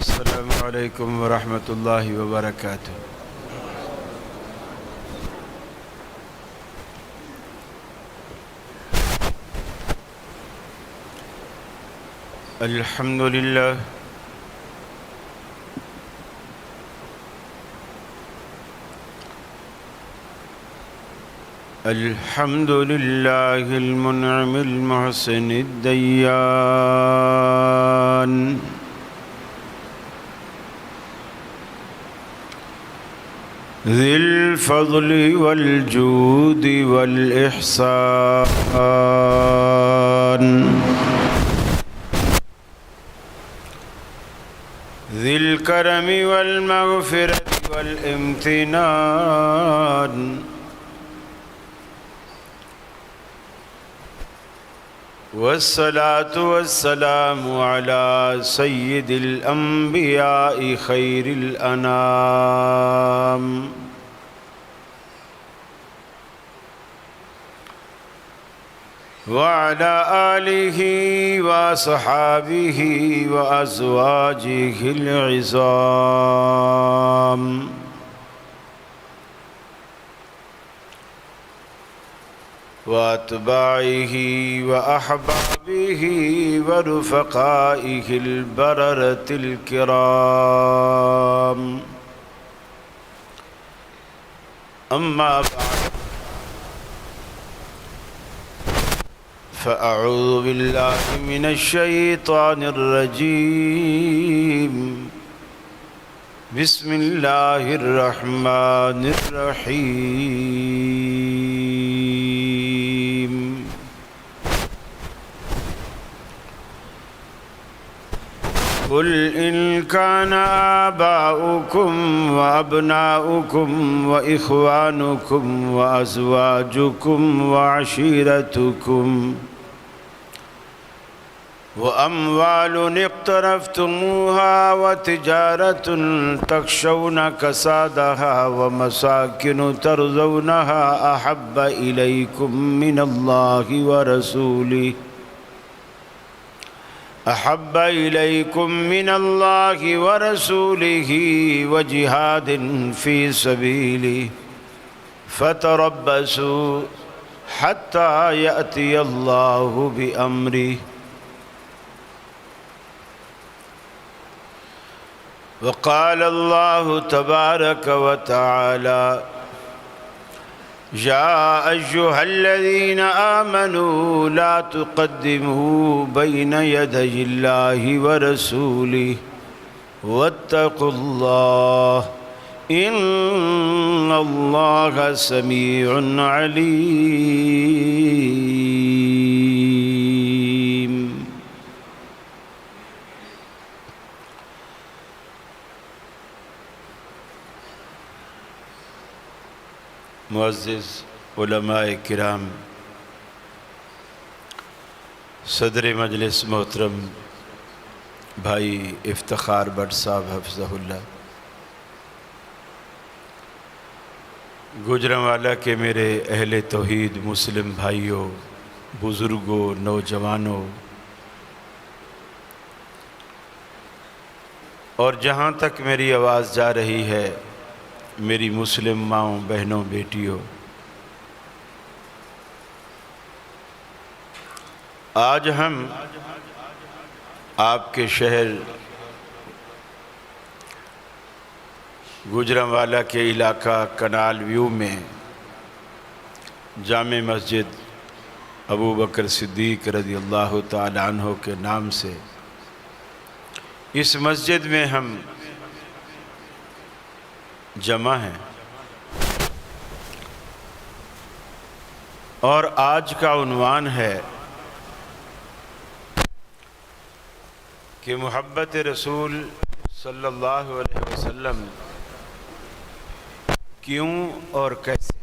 السلام علیکم ورحمۃ اللہ وبرکاتہ۔ الحمد للہ الحمد للہ المنعم المحسن الدیان، ذی الفضل والجود والإحسان، ذی الکرم والمغفرة والامتنان، والصلاة والسلام على سید الانبیاء خیر الانام، وعلى آلہ وصحابہ وازواجہ العظام، واتباعہ واحبابہ ورفقائہ البررۃ الکرام، اما بعد فاعوذ باللہ من الشیطان الرجیم، بسم اللہ الرحمن الرحیم، قل ان كان آباؤكم وأبناؤكم وإخوانكم وأزواجكم وعشيرتكم وأموال اقترفتموها وتجارة تخشون كسادها ومساكن ترضونها أحب إليكم من الله ورسوله وجهاد في سبيله فتربصوا حتى يأتي الله بأمره، وقال الله تبارك وتعالى: يا أيها الذين آمنوا لا تقدموا بين يدي الله ورسوله واتقوا الله إن الله سميع عليم۔ معزز علماء کرام، صدر مجلس محترم بھائی افتخار بٹ صاحب حفظہ اللہ، گوجرانوالا کے میرے اہل توحید مسلم بھائیوں، بزرگوں، نوجوانوں، اور جہاں تک میری آواز جا رہی ہے میری مسلم ماؤں، بہنوں، بیٹیوں، آج ہم آپ کے شہر گوجرانوالا کے علاقہ کنال ویو میں جامع مسجد ابو بکر صدیق رضی اللہ تعالی عنہ کے نام سے اس مسجد میں ہم جمع ہیں، اور آج کا عنوان ہے کہ محبت رسول صلی اللہ علیہ وسلم کیوں اور کیسے۔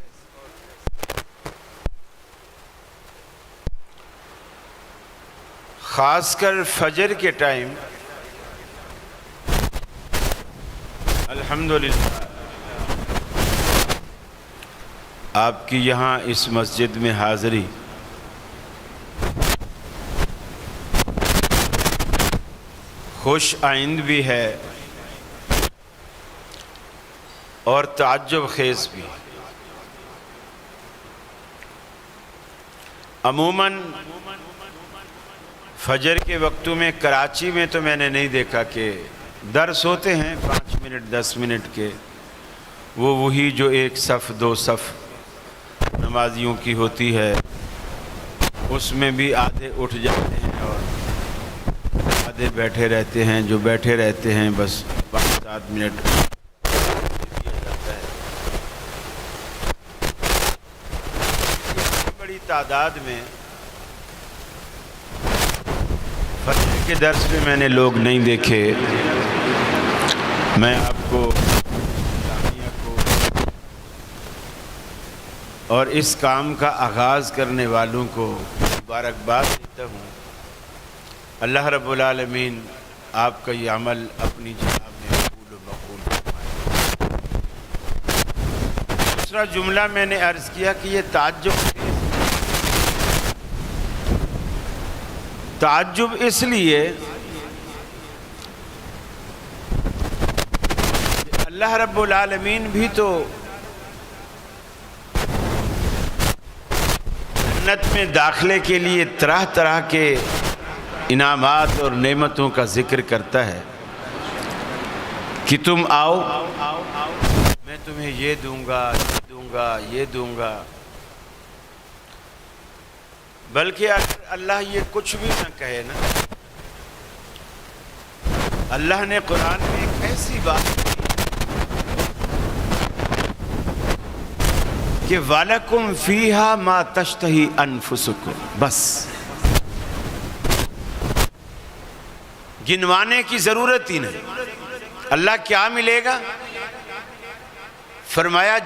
خاص کر فجر کے ٹائم الحمدللہ آپ کی یہاں اس مسجد میں حاضری خوش آئند بھی ہے اور تعجب خیز بھی۔ عموماً فجر کے وقتوں میں کراچی میں تو میں نے نہیں دیکھا کہ درس ہوتے ہیں 5 منٹ 10 منٹ کے، وہی جو 1 صف 2 صف نمازیوں کی ہوتی ہے، اس میں بھی آدھے اٹھ جاتے ہیں اور آدھے بیٹھے رہتے ہیں، جو بیٹھے رہتے ہیں بس 5-7 منٹ دیا جاتا ہے۔ بڑی تعداد میں فجر کے درس میں میں نے لوگ نہیں دیکھے۔ میں آپ کو اور اس کام کا آغاز کرنے والوں کو مبارکباد دیتا ہوں۔ اللہ رب العالمین آپ کا یہ عمل اپنی جناب میں قبول و مقبول فرمائے۔ دوسرا جملہ میں نے عرض کیا کہ یہ تعجب اس لیے کہ اللہ رب العالمین بھی تو جنت میں داخلے کے لیے طرح طرح کے انعامات اور نعمتوں کا ذکر کرتا ہے کہ تم آؤ، میں تمہیں یہ دوں گا، یہ دوں گا، یہ دوں گا۔ بلکہ اگر اللہ یہ کچھ بھی نہ کہے نا، اللہ نے قرآن میں ایک ایسی بات کی کہ وَلَكُمْ فِيهَا مَا تَشْتَهِي أَنفُسُكُمْ، بس گنوانے کی ضرورت ہی نہیں۔ اللہ کیا ملے گا؟ فرمایا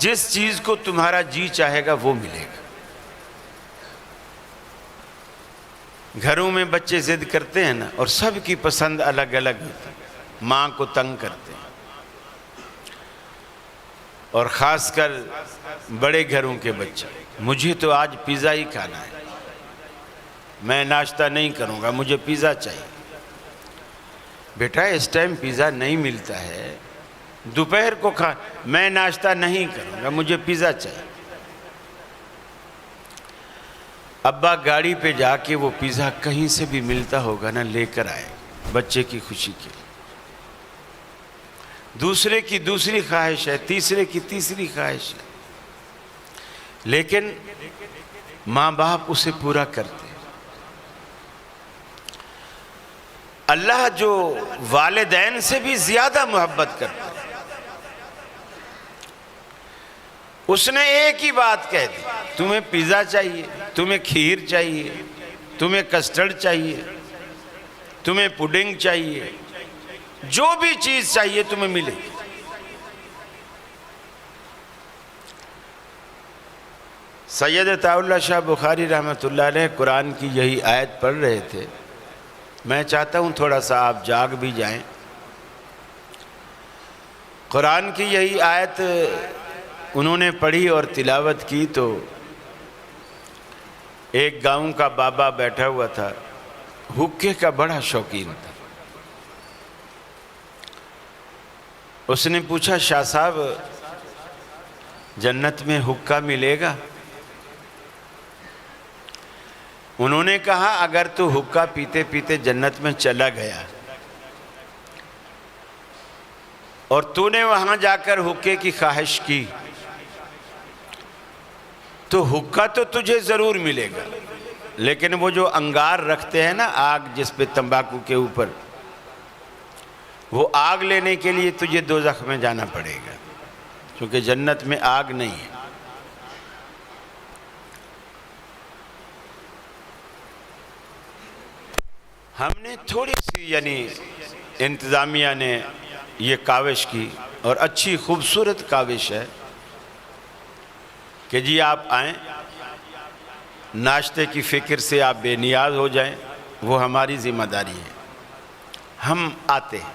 جس چیز کو تمہارا جی چاہے گا وہ ملے گا۔ گھروں میں بچے ضد کرتے ہیں نا، اور سب کی پسند الگ الگ ہوتی ہے، ماں کو تنگ کرتے ہیں، اور خاص کر بڑے گھروں کے بچے، مجھے تو آج پیزا ہی کھانا ہے، میں ناشتہ نہیں کروں گا، مجھے پیزا چاہیے۔ بیٹا اس ٹائم پیزا نہیں ملتا ہے، دوپہر کو میں ناشتہ نہیں کروں گا، مجھے پیزا چاہیے۔ ابا گاڑی پہ جا کے وہ پیزا کہیں سے بھی ملتا ہوگا نا لے کر آئے بچے کی خوشی کے لیے۔ دوسرے کی دوسری خواہش ہے، تیسرے کی تیسری خواہش ہے، لیکن ماں باپ اسے پورا کرتے ہیں۔ اللہ جو والدین سے بھی زیادہ محبت کرتا ہے، اس نے ایک ہی بات کہہ دی، تمہیں پیزا چاہیے، تمہیں کھیر چاہیے، تمہیں کسٹرڈ چاہیے، تمہیں پڈنگ چاہیے، جو بھی چیز چاہیے تمہیں ملے گی۔ سید عطا اللہ شاہ بخاری رحمۃ اللہ علیہ قرآن کی یہی آیت پڑھ رہے تھے۔ میں چاہتا ہوں تھوڑا سا آپ جاگ بھی جائیں۔ قرآن کی یہی آیت انہوں نے پڑھی اور تلاوت کی تو ایک گاؤں کا بابا بیٹھا ہوا تھا، حقے کا بڑا شوقین تھا۔ اس نے پوچھا، شاہ صاحب جنت میں حقہ ملے گا؟ انہوں نے کہا، اگر تو حقہ پیتے پیتے جنت میں چلا گیا اور تو نے وہاں جا کر حقے کی خواہش کی تو حقہ تو تجھے ضرور ملے گا، لیکن وہ جو انگار رکھتے ہیں نا، آگ جس پہ تمباکو کے اوپر، وہ آگ لینے کے لیے تجھے دوزخ میں جانا پڑے گا، کیونکہ جنت میں آگ نہیں ہے۔ ہم نے تھوڑی سی یعنی انتظامیہ نے یہ کاوش کی، اور اچھی خوبصورت کاوش ہے کہ جی آپ آئیں، ناشتے کی فکر سے آپ بے نیاز ہو جائیں، وہ ہماری ذمہ داری ہے۔ ہم آتے ہیں،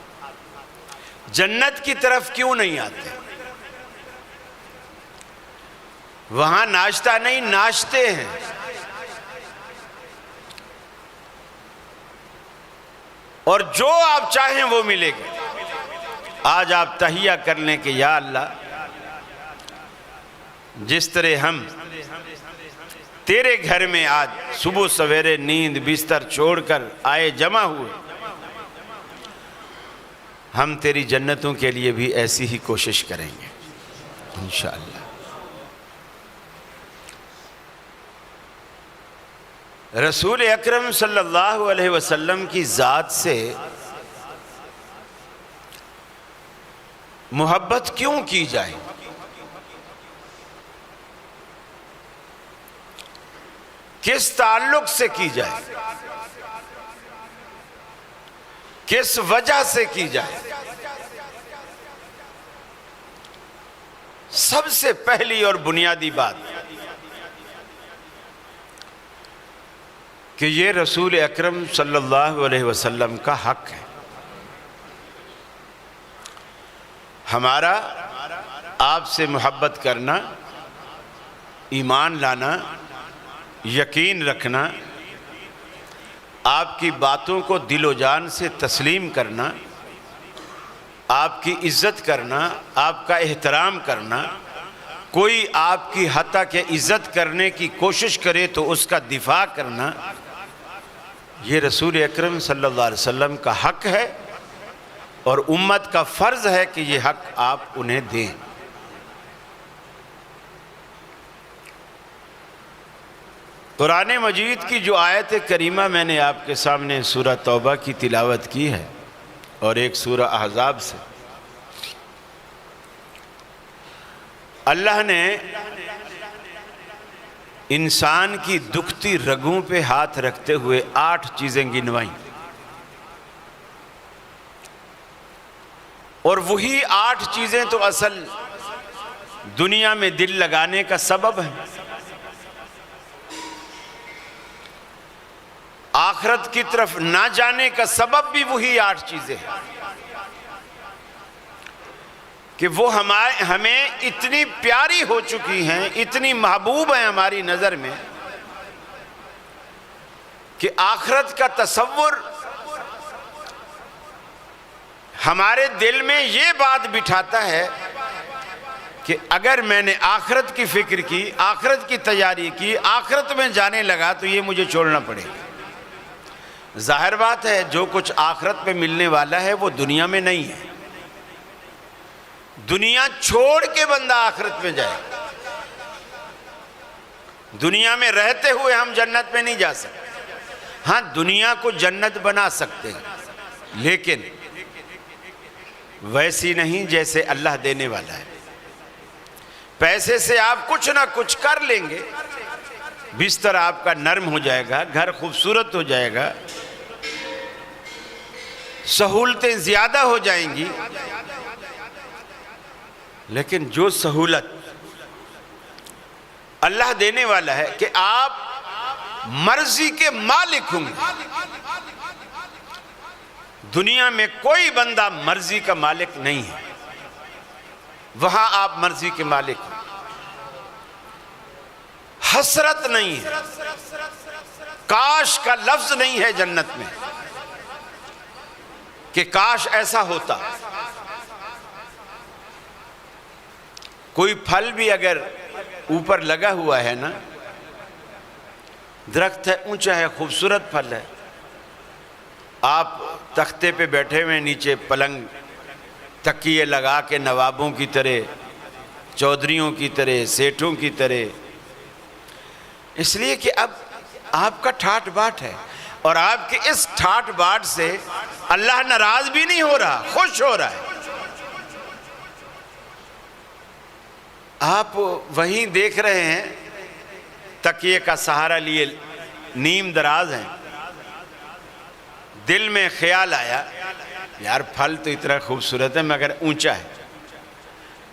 جنت کی طرف کیوں نہیں آتے؟ وہاں ناشتہ نہیں، ناشتے ہیں۔ اور جو آپ چاہیں وہ ملے گا۔ آج آپ تہیہ کر لیں کہ یا اللہ جس طرح ہم تیرے گھر میں آج صبح سویرے نیند بستر چھوڑ کر آئے جمع ہوئے، ہم تیری جنتوں کے لیے بھی ایسی ہی کوشش کریں گے انشاءاللہ۔ رسول اکرم صلی اللہ علیہ وسلم کی ذات سے محبت کیوں کی جائے؟ کس تعلق سے کی جائے؟ کس وجہ سے کی جائے؟ سب سے پہلی اور بنیادی بات کہ یہ رسول اکرم صلی اللہ علیہ وسلم کا حق ہے۔ ہمارا آپ سے محبت کرنا، ایمان لانا، یقین رکھنا، آپ کی باتوں کو دل و جان سے تسلیم کرنا، آپ کی عزت کرنا، آپ کا احترام کرنا، کوئی آپ کی حتیٰ کہ عزت کرنے کی کوشش کرے تو اس کا دفاع کرنا، یہ رسول اکرم صلی اللہ علیہ وسلم کا حق ہے اور امت کا فرض ہے کہ یہ حق آپ انہیں دیں۔ قرآن مجید کی جو آیت کریمہ میں نے آپ کے سامنے سورہ توبہ کی تلاوت کی ہے اور ایک سورہ احزاب سے، اللہ نے انسان کی دکھتی رگوں پہ ہاتھ رکھتے ہوئے 8 چیزیں گنوائیں، اور وہی 8 چیزیں تو اصل دنیا میں دل لگانے کا سبب ہے۔ آخرت کی طرف نہ جانے کا سبب بھی وہی 8 چیزیں ہیں کہ وہ ہمیں اتنی پیاری ہو چکی ہیں، اتنی محبوب ہیں ہماری نظر میں کہ آخرت کا تصور ہمارے دل میں یہ بات بٹھاتا ہے کہ اگر میں نے آخرت کی فکر کی، آخرت کی تیاری کی، آخرت میں جانے لگا تو یہ مجھے چھوڑنا پڑے گا۔ ظاہر بات ہے جو کچھ آخرت میں ملنے والا ہے وہ دنیا میں نہیں ہے۔ دنیا چھوڑ کے بندہ آخرت میں جائے، دنیا میں رہتے ہوئے ہم جنت میں نہیں جا سکتے۔ ہاں دنیا کو جنت بنا سکتے ہیں لیکن ویسی نہیں جیسے اللہ دینے والا ہے۔ پیسے سے آپ کچھ نہ کچھ کر لیں گے، بستر آپ کا نرم ہو جائے گا، گھر خوبصورت ہو جائے گا، سہولتیں زیادہ ہو جائیں گی، لیکن جو سہولت اللہ دینے والا ہے کہ آپ مرضی کے مالک ہوں گے۔ دنیا میں کوئی بندہ مرضی کا مالک نہیں ہے، وہاں آپ مرضی کے مالک ہیں۔ حسرت نہیں ہے، کاش کا لفظ نہیں ہے جنت میں کہ کاش ایسا ہوتا۔ کوئی پھل بھی اگر اوپر لگا ہوا ہے نا، درخت ہے، اونچا ہے، خوبصورت پھل ہے، آپ تختے پہ بیٹھے ہوئے نیچے پلنگ تکیے لگا کے نوابوں کی طرح، چودھریوں کی طرح، سیٹھوں کی طرح، اس لیے کہ اب آپ کا ٹھاٹ باٹ ہے اور آپ کے اس ٹھاٹ باٹ سے اللہ ناراض بھی نہیں ہو رہا، خوش ہو رہا ہے۔ آپ وہیں دیکھ رہے ہیں تکیے کا سہارا لیے نیم دراز ہیں، دل میں خیال آیا یار پھل تو اتنا خوبصورت ہے مگر اونچا ہے۔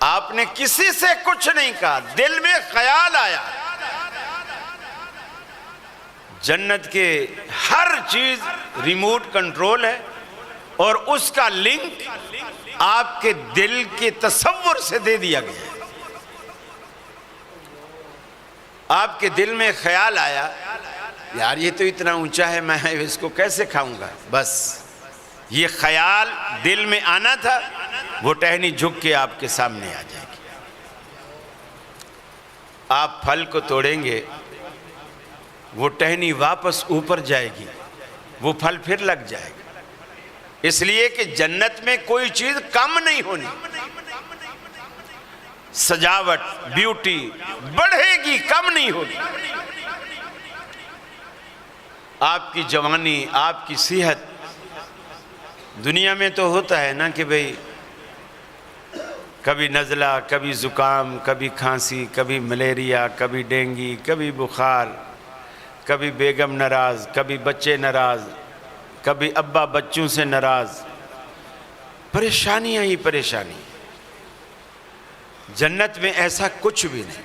آپ نے کسی سے کچھ نہیں کہا، دل میں خیال آیا۔ جنت کے ہر چیز ریموٹ کنٹرول ہے اور اس کا لنک آپ کے دل کے تصور سے دے دیا گیا۔ آپ کے دل میں خیال آیا یار یہ تو اتنا اونچا ہے، میں اس کو کیسے کھاؤں گا؟ بس یہ خیال دل میں آنا تھا، وہ ٹہنی جھک کے آپ کے سامنے آ جائے گی. آپ پھل کو توڑیں گے، وہ ٹہنی واپس اوپر جائے گی، وہ پھل پھر لگ جائے گا. اس لیے کہ جنت میں کوئی چیز کم نہیں ہونی. سجاوٹ، بیوٹی بڑھے گی، کم نہیں ہوگی. آپ کی جوانی، آپ کی صحت. دنیا میں تو ہوتا ہے نا کہ بھئی کبھی نزلہ، کبھی زکام، کبھی کھانسی، کبھی ملیریا، کبھی ڈینگی، کبھی بخار، کبھی بیگم ناراض، کبھی بچے ناراض، کبھی ابا بچوں سے ناراض. پریشانیاں ہی پریشانی. جنت میں ایسا کچھ بھی نہیں.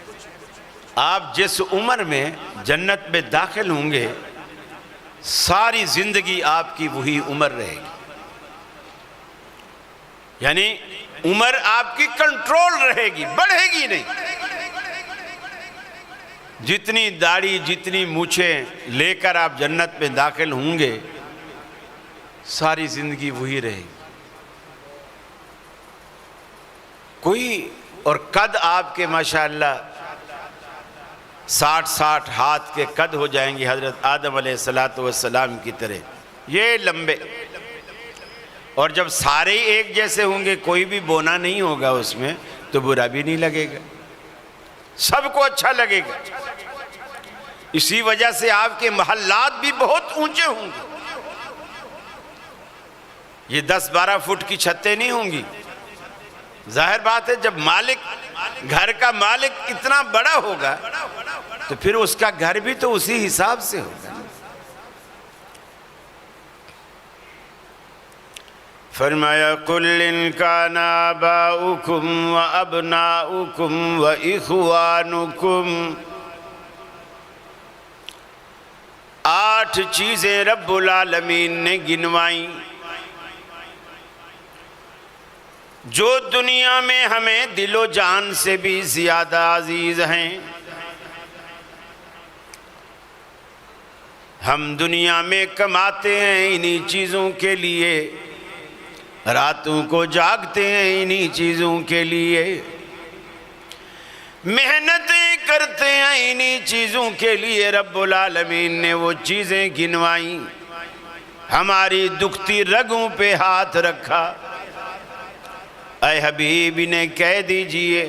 آپ جس عمر میں جنت میں داخل ہوں گے، ساری زندگی آپ کی وہی عمر رہے گی. یعنی عمر آپ کی کنٹرول رہے گی، بڑھے گی نہیں. جتنی داڑھی، جتنی مونچھیں لے کر آپ جنت میں داخل ہوں گے، ساری زندگی وہی رہے گی. کوئی اور قد آپ کے ماشاءاللہ 60 ہاتھ کے قد ہو جائیں گے حضرت آدم علیہ السلام کی طرح، یہ لمبے. اور جب سارے ہی ایک جیسے ہوں گے، کوئی بھی بونا نہیں ہوگا اس میں، تو برا بھی نہیں لگے گا، سب کو اچھا لگے گا. اسی وجہ سے آپ کے محلات بھی بہت اونچے ہوں گے. یہ 10-12 فٹ کی چھتیں نہیں ہوں گی. ظاہر بات ہے جب مالک، گھر کا مالک اتنا بڑا ہوگا تو پھر اس کا گھر بھی تو اسی حساب سے ہوگا. فرمایا قُلْ إِنْ كَانَ آبَاؤُكُمْ وَأَبْنَاؤُكُمْ وَإِخْوَانُكُمْ. 8 چیزیں رب العالمین نے گنوائیں جو دنیا میں ہمیں دل و جان سے بھی زیادہ عزیز ہیں. ہم دنیا میں کماتے ہیں انہی چیزوں کے لیے، راتوں کو جاگتے ہیں انہی چیزوں کے لیے، محنتیں کرتے ہیں انہی چیزوں کے لیے. رب العالمین نے وہ چیزیں گنوائیں، ہماری دکھتی رگوں پہ ہاتھ رکھا. اے حبیب انہیں کہہ دیجئے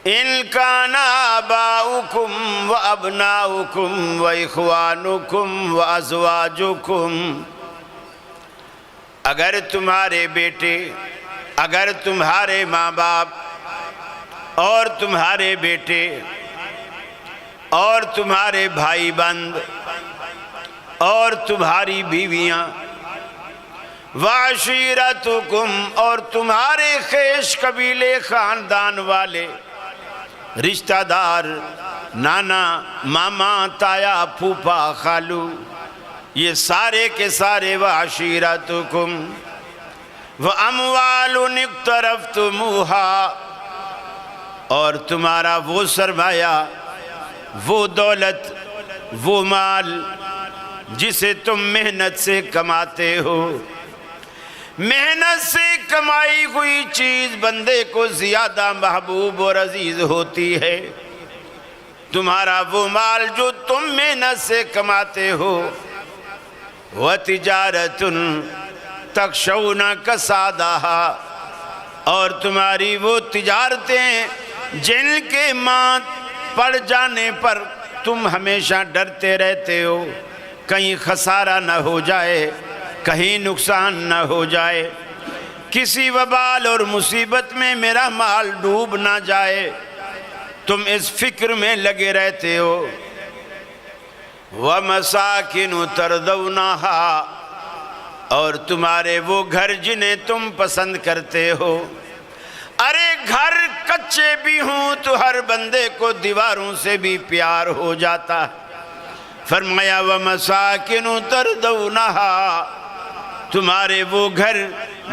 ان کان آباؤکم و ابناؤکم و اخوانکم و ازواجکم. اگر تمہارے بیٹے، اگر تمہارے ماں باپ اور تمہارے بیٹے اور تمہارے بھائی بند اور تمہاری بیویاں، وعشیرتکم اور تمہارے خیش قبیلے خاندان والے، رشتہ دار، نانا، ماما، تایا، پھوپا، خالو، یہ سارے کے سارے وعشیرتکم. واموال اقترفتموہا اور تمہارا وہ سرمایہ، وہ دولت، وہ مال جسے تم محنت سے کماتے ہو. محنت سے کمائی ہوئی چیز بندے کو زیادہ محبوب اور عزیز ہوتی ہے. تمہارا وہ مال جو تم محنت سے کماتے ہو. وَتِجَارَةٌ تَخْشَوْنَ كَسَادَهَا اور تمہاری وہ تجارتیں جن کے مات پڑ جانے پر تم ہمیشہ ڈرتے رہتے ہو کہیں خسارہ نہ ہو جائے، کہیں نقصان نہ ہو جائے، کسی وبال اور مصیبت میں میرا مال ڈوب نہ جائے، تم اس فکر میں لگے رہتے ہو. وَمَسَاكِنُ تَرْضَوْنَهَا اور تمہارے وہ گھر جنہیں تم پسند کرتے ہو. ارے گھر کچے بھی ہوں تو ہر بندے کو دیواروں سے بھی پیار ہو جاتا. فرمایا وَمَسَاكِنُ تَرْضَوْنَهَا تمہارے وہ گھر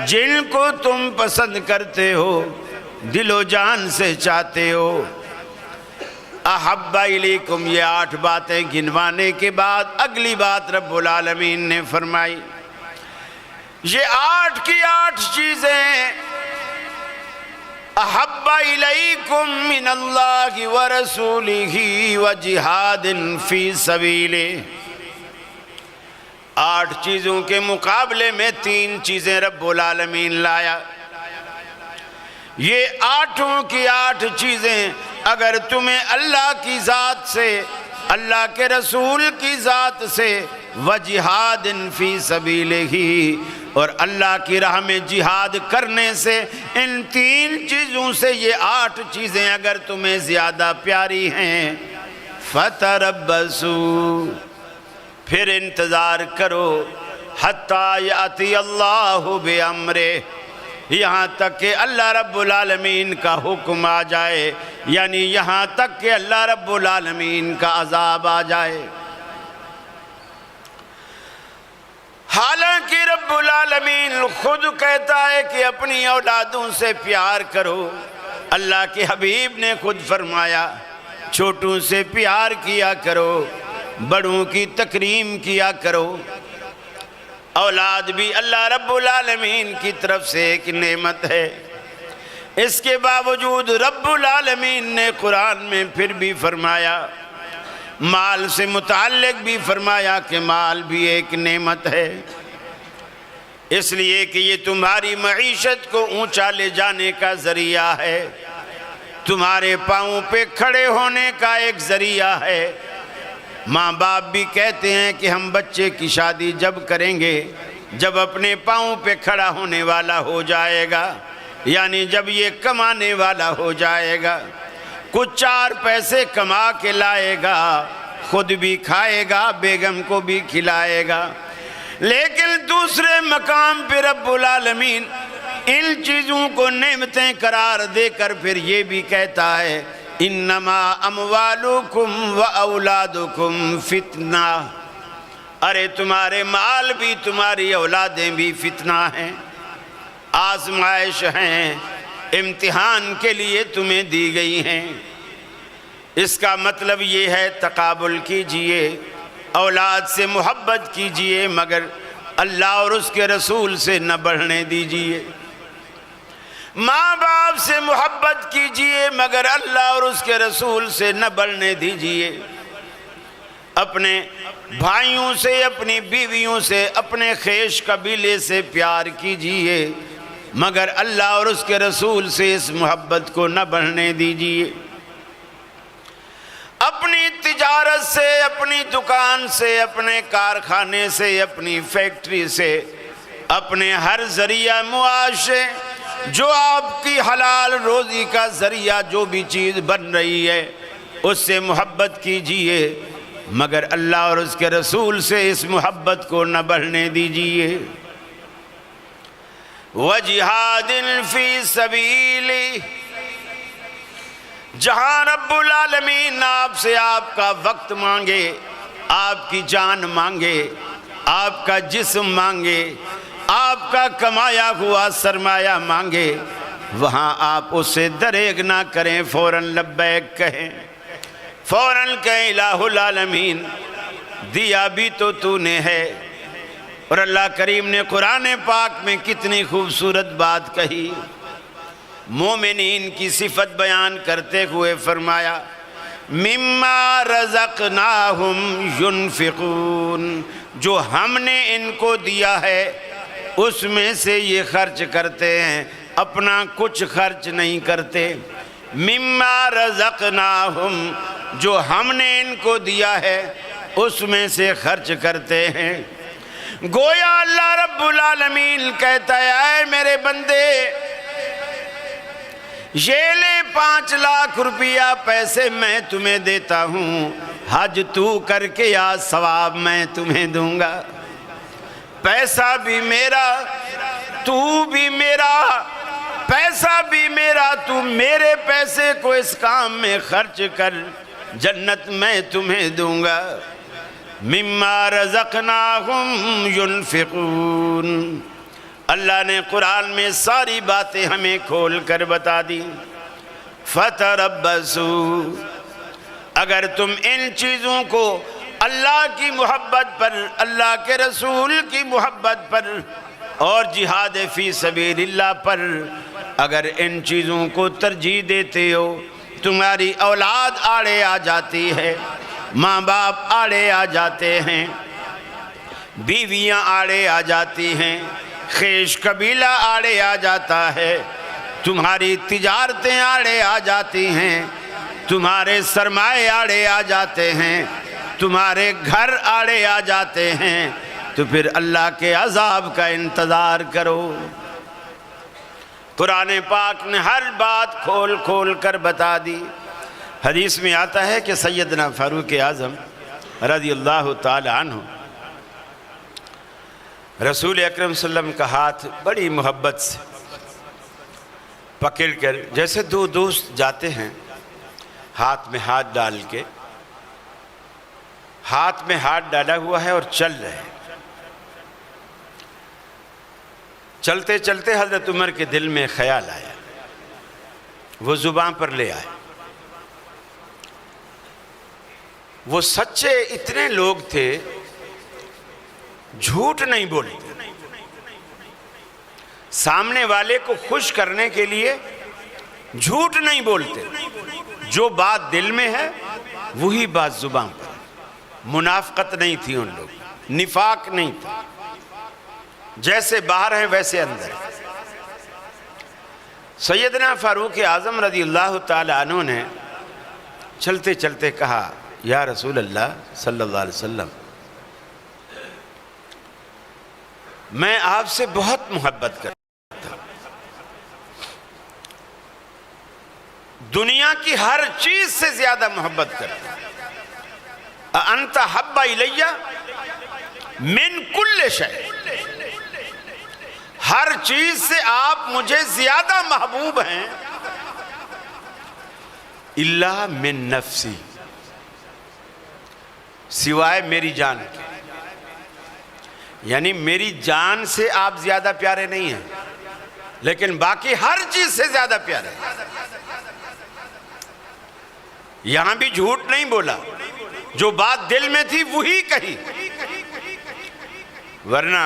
جن کو تم پسند کرتے ہو، دل و جان سے چاہتے ہو. احب الیکم یہ 8 باتیں گنوانے کے بعد اگلی بات رب العالمین نے فرمائی، یہ 8 کی 8 چیزیں احب الیکم من اللہ ورسولہ وجہاد فی سبیلہ. 8 چیزوں کے مقابلے میں 3 چیزیں رب العالمین لایا. یہ 8 کی 8 چیزیں اگر تمہیں اللہ کی ذات سے، اللہ کے رسول کی ذات سے، وجہاد فی سبیلہ، اور اللہ کی راہ میں جہاد کرنے سے، ان 3 چیزوں سے یہ 8 چیزیں اگر تمہیں زیادہ پیاری ہیں، فتربصوا، پھر انتظار کرو، حتیٰ یاتی اللہ بامرہ، یہاں تک کہ اللہ رب العالمین کا حکم آ جائے، یعنی یہاں تک کہ اللہ رب العالمین کا عذاب آ جائے. حالانکہ رب العالمین خود کہتا ہے کہ اپنی اولادوں سے پیار کرو. اللہ کے حبیب نے خود فرمایا چھوٹوں سے پیار کیا کرو، بڑوں کی تکریم کیا کرو. اولاد بھی اللہ رب العالمین کی طرف سے ایک نعمت ہے. اس کے باوجود رب العالمین نے قرآن میں پھر بھی فرمایا، مال سے متعلق بھی فرمایا کہ مال بھی ایک نعمت ہے، اس لیے کہ یہ تمہاری معیشت کو اونچا لے جانے کا ذریعہ ہے، تمہارے پاؤں پہ کھڑے ہونے کا ایک ذریعہ ہے. ماں باپ بھی کہتے ہیں کہ ہم بچے کی شادی جب کریں گے جب اپنے پاؤں پہ کھڑا ہونے والا ہو جائے گا، یعنی جب یہ کمانے والا ہو جائے گا، کچھ 4 پیسے کما کے لائے گا، خود بھی کھائے گا، بیگم کو بھی کھلائے گا. لیکن دوسرے مقام پہ رب العالمین ان چیزوں کو نعمتیں قرار دے کر پھر یہ بھی کہتا ہے، انما اموالکم و اولادکم فتنہ، ارے تمہارے مال بھی تمہاری اولادیں بھی فتنہ ہیں، آزمائش ہیں، امتحان کے لیے تمہیں دی گئی ہیں. اس کا مطلب یہ ہے تقابل کیجئے، اولاد سے محبت کیجئے، مگر اللہ اور اس کے رسول سے نہ بڑھنے دیجئے. ماں باپ سے محبت کیجئے مگر اللہ اور اس کے رسول سے نہ بڑھنے دیجئے. اپنے بھائیوں سے، اپنی بیویوں سے، اپنے خیش قبیلے سے پیار کیجئے مگر اللہ اور اس کے رسول سے اس محبت کو نہ بڑھنے دیجئے. اپنی تجارت سے، اپنی دکان سے، اپنے کارخانے سے، اپنی فیکٹری سے، اپنے ہر ذریعہ معاش سے، جو آپ کی حلال روزی کا ذریعہ جو بھی چیز بن رہی ہے اس سے محبت کیجئے مگر اللہ اور اس کے رسول سے اس محبت کو نہ بڑھنے دیجئے. وجہاد فی سبیل، جہاں رب العالمین آپ سے آپ کا وقت مانگے، آپ کی جان مانگے، آپ کا جسم مانگے، آپ کا کمایا ہوا سرمایہ مانگے، وہاں آپ اس سے دریغ نہ کریں، فوراً لبیک کہیں، فوراً کہیں الہ العالمین دیا بھی تو نے ہے. اور اللہ کریم نے قرآن پاک میں کتنی خوبصورت بات کہی، مومنین کی صفت بیان کرتے ہوئے فرمایا مما رزقناہم ینفقون، جو ہم نے ان کو دیا ہے اس میں سے یہ خرچ کرتے ہیں، اپنا کچھ خرچ نہیں کرتے. مما رزقناہم، جو ہم نے ان کو دیا ہے اس میں سے خرچ کرتے ہیں. گویا اللہ رب العالمین کہتا ہے اے میرے بندے، یہ لے 5 لاکھ روپیہ پیسے میں تمہیں دیتا ہوں، حج تو کر کے آ، ثواب میں تمہیں دوں گا. پیسہ بھی میرا، تو بھی میرا، پیسہ بھی میرا، تو میرے پیسے کو اس کام میں خرچ کر، جنت میں تمہیں دوں گا. مما رزقناہم ینفقون، اللہ نے قرآن میں ساری باتیں ہمیں کھول کر بتا دی. فتربصوا، اگر تم ان چیزوں کو اللہ کی محبت پر، اللہ کے رسول کی محبت پر اور جہاد فی سبیل اللہ پر اگر ان چیزوں کو ترجیح دیتے ہو تمہاری اولاد آڑے آ جاتی ہے، ماں باپ آڑے آ جاتے ہیں، بیویاں آڑے آ جاتی ہیں، خیش قبیلہ آڑے آ جاتا ہے، تمہاری تجارتیں آڑے آ جاتی ہیں، تمہارے سرمائے آڑے آ جاتے ہیں، تمہارے گھر آڑے آ جاتے ہیں، تو پھر اللہ کے عذاب کا انتظار کرو۔ قرآن پاک نے ہر بات کھول کھول کر بتا دی۔ حدیث میں آتا ہے کہ سیدنا فاروق اعظم رضی اللہ تعالی عنہ رسول اکرم صلی اللہ علیہ وسلم کا ہاتھ بڑی محبت سے پکڑ کر، جیسے دو دوست جاتے ہیں ہاتھ میں ہاتھ ڈال کے، ہاتھ میں ہاتھ ڈالا ہوا ہے اور چل رہے ہیں، چلتے چلتے حضرت عمر کے دل میں خیال آیا، وہ زبان پر لے آئے۔ وہ سچے اتنے لوگ تھے، جھوٹ نہیں بولتے، سامنے والے کو خوش کرنے کے لیے جھوٹ نہیں بولتے، جو بات دل میں ہے وہی بات زبان پر۔ منافقت نہیں تھی ان لوگ، نفاق نہیں تھا، جیسے باہر ہیں ویسے اندر۔ سیدنا فاروق اعظم رضی اللہ تعالی عنہ نے چلتے چلتے کہا، یا رسول اللہ صلی اللہ علیہ وسلم، میں آپ سے بہت محبت کرتا ہوں، دنیا کی ہر چیز سے زیادہ محبت کرتا ہوں، اَأَنْتَ حَبَّ إِلَيَّ مِنْ كُلِّ شَيْءٍ، ہر چیز سے آپ مجھے زیادہ محبوب ہیں، إِلَّا مِن نَفْسِي، سوائے میری جان کے، یعنی میری جان سے آپ زیادہ پیارے نہیں ہیں، لیکن باقی ہر چیز سے زیادہ پیارے ہیں۔ یہاں بھی جھوٹ نہیں بولا، جو بات دل میں تھی وہی کہی، ورنہ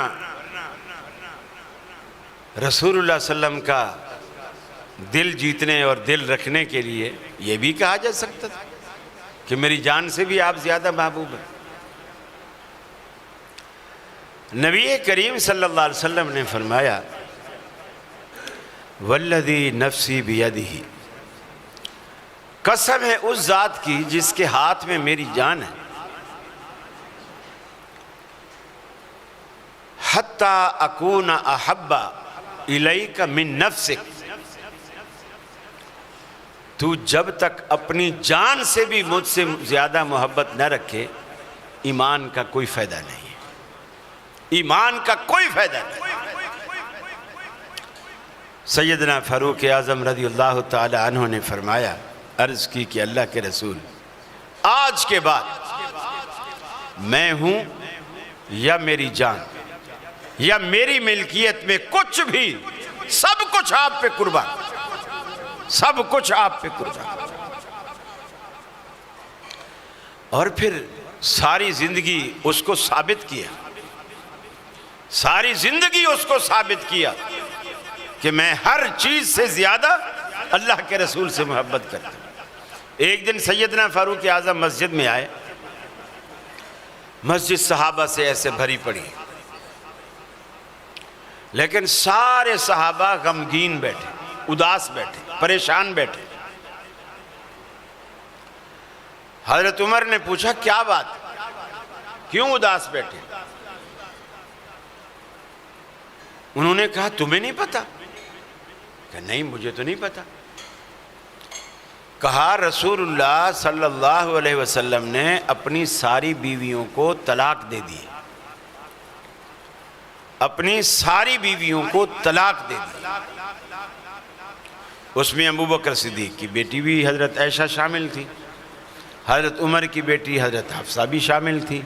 رسول اللہ صلی اللہ علیہ وسلم کا دل جیتنے اور دل رکھنے کے لیے یہ بھی کہا جا سکتا تھا کہ میری جان سے بھی آپ زیادہ محبوب ہیں۔ نبی کریم صلی اللہ علیہ وسلم نے فرمایا، والذی نفسی بیدہ، قسم ہے اس ذات کی جس کے ہاتھ میں میری جان ہے، حتی اکون احب الیک من نفسک، تو جب تک اپنی جان سے بھی مجھ سے زیادہ محبت نہ رکھے، ایمان کا کوئی فائدہ نہیں ہے، ایمان کا کوئی فائدہ نہیں۔ سیدنا فاروق اعظم رضی اللہ تعالی عنہ نے فرمایا، عرض کی کہ اللہ کے رسول، آج کے بعد میں ہوں یا میری جان یا میری ملکیت میں کچھ بھی، سب کچھ آپ پہ قربان، سب کچھ آپ پہ قربان۔ اور پھر ساری زندگی اس کو ثابت کیا، ساری زندگی اس کو ثابت کیا کہ میں ہر چیز سے زیادہ اللہ کے رسول سے محبت کرتا ہوں۔ ایک دن سیدنا فاروق اعظم مسجد میں آئے، مسجد صحابہ سے ایسے بھری پڑی، لیکن سارے صحابہ غمگین بیٹھے، اداس بیٹھے، پریشان بیٹھے۔ حضرت عمر نے پوچھا، کیا بات، کیوں اداس بیٹھے؟ انہوں نے کہا، تمہیں نہیں پتا؟ کہ نہیں، مجھے تو نہیں پتا۔ کہا، رسول اللہ صلی اللہ علیہ وسلم نے اپنی ساری بیویوں کو طلاق دے دی، اپنی ساری بیویوں کو طلاق دے دی۔ اس میں ابو بکر صدیق کی بیٹی بھی حضرت عائشہ شامل تھی، حضرت عمر کی بیٹی حضرت حفصہ بھی شامل تھی۔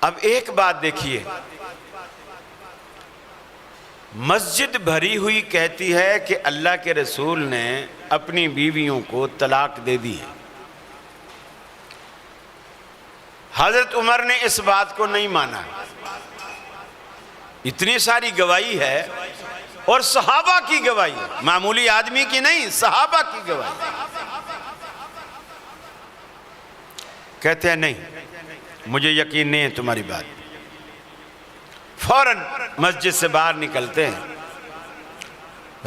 اب ایک بات دیکھیے، مسجد بھری ہوئی کہتی ہے کہ اللہ کے رسول نے اپنی بیویوں کو طلاق دے دی ہے، حضرت عمر نے اس بات کو نہیں مانا، اتنی ساری گواہی ہے اور صحابہ کی گواہی ہے، معمولی آدمی کی نہیں، صحابہ کی گواہی۔ کہتے ہیں نہیں مجھے یقین نہیں ہے تمہاری بات، فوراً مسجد سے باہر نکلتے ہیں،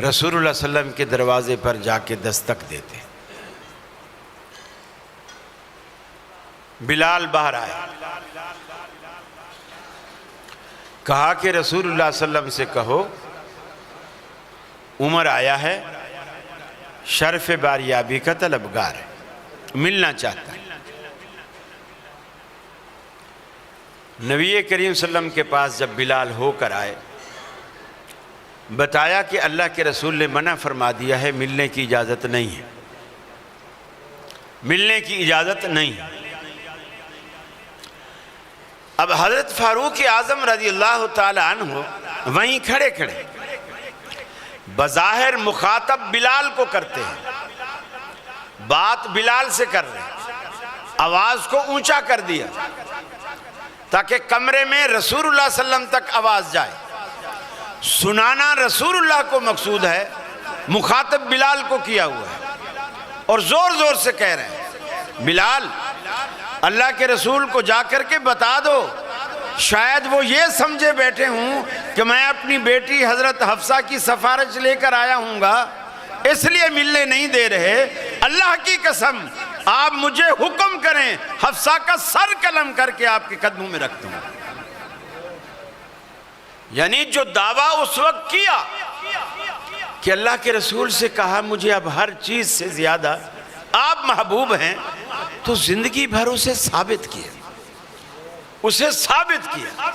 رسول اللہ صلی اللہ علیہ وسلم کے دروازے پر جا کے دستک دیتے ہیں۔ بلال باہر آئے، کہا کہ رسول اللہ صلی اللہ علیہ وسلم سے کہو عمر آیا ہے، شرف باریابی کا طلبگار ہے، ملنا چاہتا ہے۔ نبی کریم صلی اللہ علیہ وسلم کے پاس جب بلال ہو کر آئے، بتایا کہ اللہ کے رسول نے منع فرما دیا ہے، ملنے کی اجازت نہیں ہے، ملنے کی اجازت نہیں ہے۔ اب حضرت فاروق اعظم رضی اللہ تعالی عنہ وہیں کھڑے کھڑے بظاہر مخاطب بلال کو کرتے ہیں، بات بلال سے کر رہے ہیں، آواز کو اونچا کر دیا تاکہ کمرے میں رسول اللہ صلی اللہ علیہ وسلم تک آواز جائے، سنانا رسول اللہ کو مقصود ہے، مخاطب بلال کو کیا ہوا ہے، اور زور زور سے کہہ رہے ہیں بلال اللہ کے رسول کو جا کر کے بتا دو، شاید وہ یہ سمجھے بیٹھے ہوں کہ میں اپنی بیٹی حضرت حفصہ کی سفارش لے کر آیا ہوں گا، اس لیے ملنے نہیں دے رہے، اللہ کی قسم آپ مجھے حکم کریں حفصہ کا سر قلم کر کے آپ کے قدموں میں رکھ دوں۔ یعنی جو دعویٰ اس وقت کیا کہ اللہ کے رسول سے کہا مجھے اب ہر چیز سے زیادہ آپ محبوب ہیں، تو زندگی بھر اسے ثابت کیا، اسے ثابت کیا۔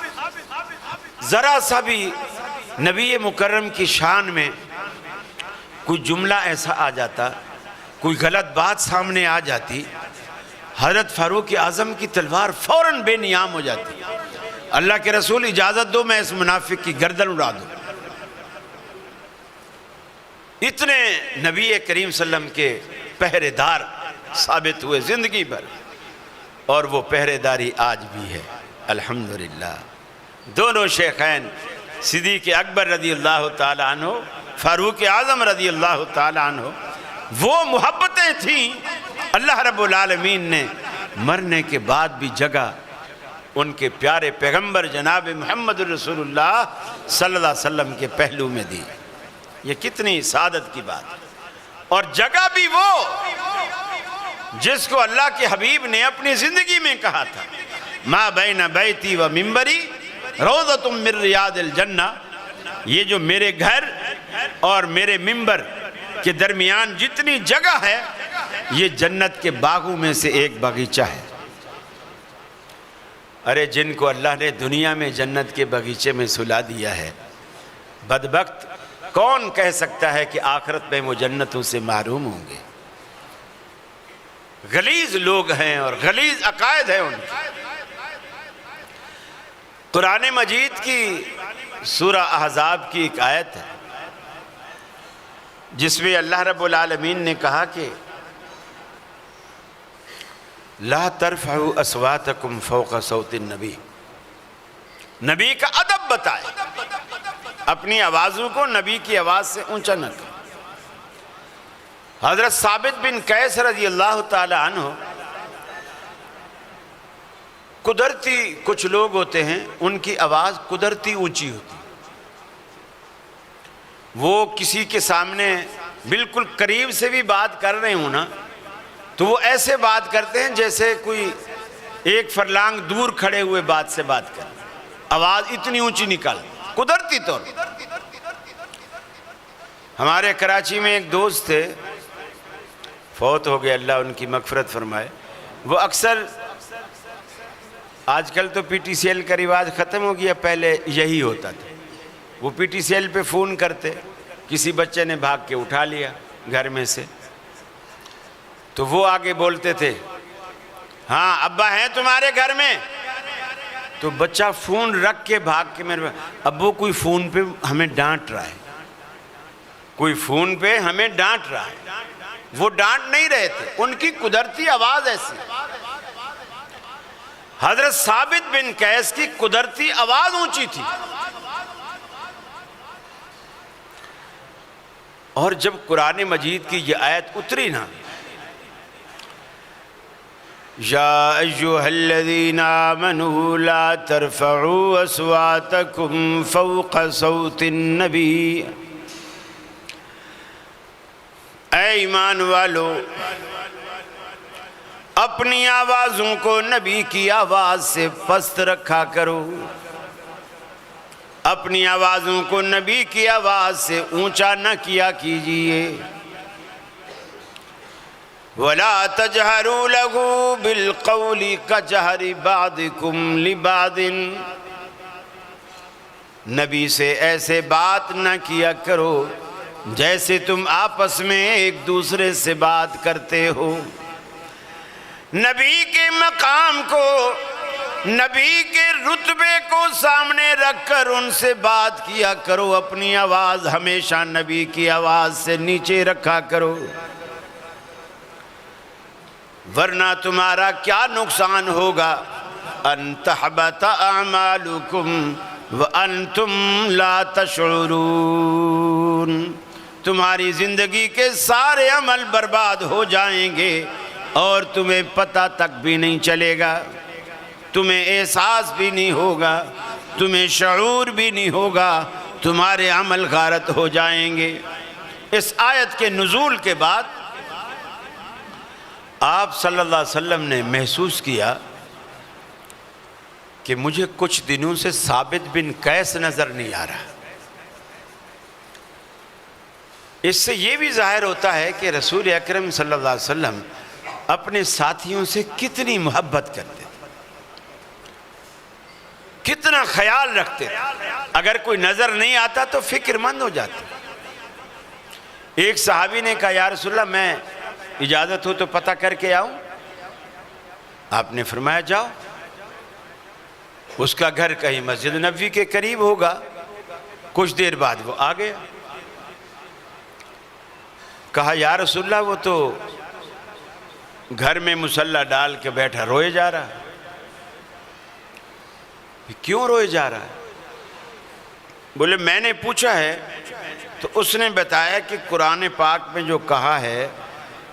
ذرا سا بھی نبی مکرم کی شان میں کوئی جملہ ایسا آ جاتا، کوئی غلط بات سامنے آ جاتی، حضرت فاروق اعظم کی تلوار فوراً بے نیام ہو جاتی، اللہ کے رسول اجازت دو میں اس منافق کی گردن اڑا دوں۔ اتنے نبی کریم صلی اللہ علیہ وسلم کے پہرے دار ثابت ہوئے زندگی بھر، اور وہ پہرے داری آج بھی ہے الحمدللہ۔ دونوں شیخین صدیق اکبر رضی اللہ تعالیٰ عنہ، فاروق اعظم رضی اللہ تعالیٰ عنہ، وہ محبتیں تھیں، اللہ رب العالمین نے مرنے کے بعد بھی جگہ ان کے پیارے پیغمبر جناب محمد رسول اللہ صلی اللہ علیہ وسلم کے پہلو میں دی۔ یہ کتنی سعادت کی بات، اور جگہ بھی وہ جس کو اللہ کے حبیب نے اپنی زندگی میں کہا تھا، ما بین بیتی و منبری روضۃ من ریاض الجنہ، یہ جو میرے گھر اور میرے منبر کے درمیان جتنی جگہ ہے یہ جنت کے باغوں میں سے ایک باغیچہ ہے۔ ارے جن کو اللہ نے دنیا میں جنت کے باغیچے میں سلا دیا ہے، بدبخت کون کہہ سکتا ہے کہ آخرت میں وہ جنتوں سے محروم ہوں گے؟ غلیظ لوگ ہیں اور غلیظ عقائد ہیں ان کے۔ قرآن مجید کی سورہ احزاب کی ایک آیت ہے جس میں اللہ رب العالمین نے کہا کہ لا ترفعوا اصواتکم فوق صوت النبی، نبی کا ادب بتائے، اپنی آوازوں کو نبی کی آواز سے اونچا نہ کریں۔ حضرت ثابت بن قیس رضی اللہ تعالی عنہ، قدرتی کچھ لوگ ہوتے ہیں ان کی آواز قدرتی اونچی ہوتی، وہ کسی کے سامنے بالکل قریب سے بھی بات کر رہے ہوں نا تو وہ ایسے بات کرتے ہیں جیسے کوئی ایک فرلانگ دور کھڑے ہوئے بات سے بات کر، آواز اتنی اونچی نکال قدرتی طور۔ ہمارے کراچی میں ایک دوست تھے، فوت ہو گئے، اللہ ان کی مغفرت فرمائے۔ وہ اکثر، آج کل تو پی ٹی سی ایل کا رواج ختم ہو گیا، پہلے یہی ہوتا تھا، وہ پی ٹی سی ایل پہ فون کرتے، کسی بچے نے بھاگ کے اٹھا لیا گھر میں سے تو وہ آگے بولتے تھے ہاں ابا ہیں تمہارے گھر میں، تو بچہ فون رکھ کے بھاگ کے میرے ابو کوئی فون پہ ہمیں ڈانٹ رہا ہے، کوئی فون پہ ہمیں ڈانٹ رہا ہے۔ وہ ڈانٹ نہیں رہے تھے، ان کی قدرتی آواز ایسی۔ حضرت ثابت بن قیس کی قدرتی آواز اونچی تھی، اور جب قرآن مجید کی یہ آیت اتری نا، یا ایھا الذین آمنوا لا ترفعوا اصواتکم فوق صوت النبی، اے ایمان والو اپنی آوازوں کو نبی کی آواز سے پست رکھا کرو، اپنی آوازوں کو نبی کی آواز سے اونچا نہ کیا کیجئے۔ وَلَا تَجْهَرُوا لَهُ بِالْقَوْلِ كَجَهْرِ بَعْضِكُمْ لِبَعْضٍ، نبی سے ایسے بات نہ کیا کرو جیسے تم آپس میں ایک دوسرے سے بات کرتے ہو۔ نبی کے مقام کو، نبی کے رتبے کو سامنے رکھ کر ان سے بات کیا کرو، اپنی آواز ہمیشہ نبی کی آواز سے نیچے رکھا کرو، ورنہ تمہارا کیا نقصان ہوگا؟ ان تحبط اعمالکم وانتم لا تشعرون، تمہاری زندگی کے سارے عمل برباد ہو جائیں گے اور تمہیں پتہ تک بھی نہیں چلے گا، تمہیں احساس بھی نہیں ہوگا، تمہیں شعور بھی نہیں ہوگا، تمہارے عمل غارت ہو جائیں گے۔ اس آیت کے نزول کے بعد آپ صلی اللہ علیہ وسلم نے محسوس کیا کہ مجھے کچھ دنوں سے ثابت بن قیس نظر نہیں آ رہا۔ اس سے یہ بھی ظاہر ہوتا ہے کہ رسول اکرم صلی اللہ علیہ وسلم اپنے ساتھیوں سے کتنی محبت کرتے تھے، کتنا خیال رکھتے تھے، اگر کوئی نظر نہیں آتا تو فکر مند ہو جاتے۔ ایک صحابی نے کہا یا رسول اللہ میں اجازت ہو تو پتہ کر کے آؤں؟ آپ نے فرمایا جاؤ۔ اس کا گھر کہیں مسجد نبوی کے قریب ہوگا، کچھ دیر بعد وہ آ گیا، کہا یا رسول اللہ وہ تو گھر میں مصلی ڈال کے بیٹھا روئے جا رہا ہے۔ کیوں روئے جا رہا ہے؟ بولے میں نے پوچھا ہے تو اس نے بتایا کہ قرآن پاک میں جو کہا ہے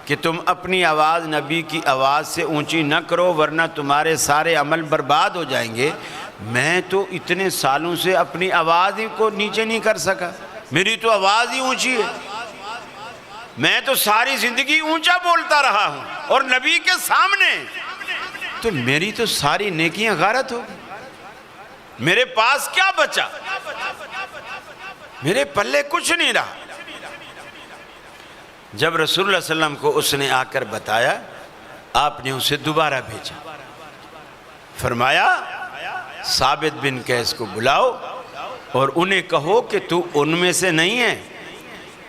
کہ تم اپنی آواز نبی کی آواز سے اونچی نہ کرو ورنہ تمہارے سارے عمل برباد ہو جائیں گے، میں تو اتنے سالوں سے اپنی آواز ہی کو نیچے نہیں کر سکا، میری تو آواز ہی اونچی ہے، میں تو ساری زندگی اونچا بولتا رہا ہوں اور نبی کے سامنے، تو میری تو ساری نیکیاں غارت ہو گئی، میرے پاس کیا بچا؟ میرے پلے کچھ نہیں رہا۔ جب رسول اللہ صلی اللہ علیہ وسلم کو اس نے آ کر بتایا، آپ نے اسے دوبارہ بھیجا، فرمایا ثابت بن قیس کو بلاؤ اور انہیں کہو کہ تو ان میں سے نہیں ہے،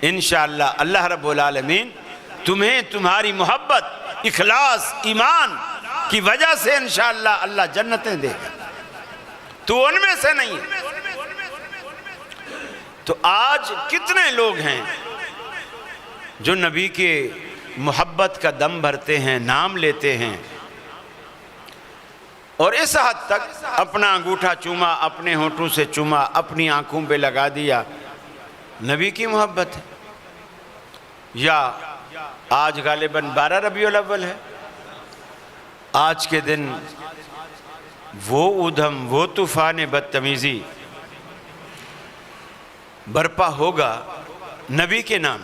انشاءاللہ اللہ رب العالمین تمہیں تمہاری محبت، اخلاص، ایمان کی وجہ سے انشاءاللہ اللہ جنتیں دے گا، تو ان میں سے نہیں ہے۔ تو آج کتنے لوگ ہیں جو نبی کے محبت کا دم بھرتے ہیں، نام لیتے ہیں، اور اس حد تک اپنا انگوٹھا چوما، اپنے ہونٹوں سے چوما، اپنی آنکھوں پہ لگا دیا، نبی کی محبت ہے۔ یا آج غالباً 12 ربیع الاول ہے، آج کے دن وہ ادھم، وہ طوفان بدتمیزی برپا ہوگا نبی کے نام۔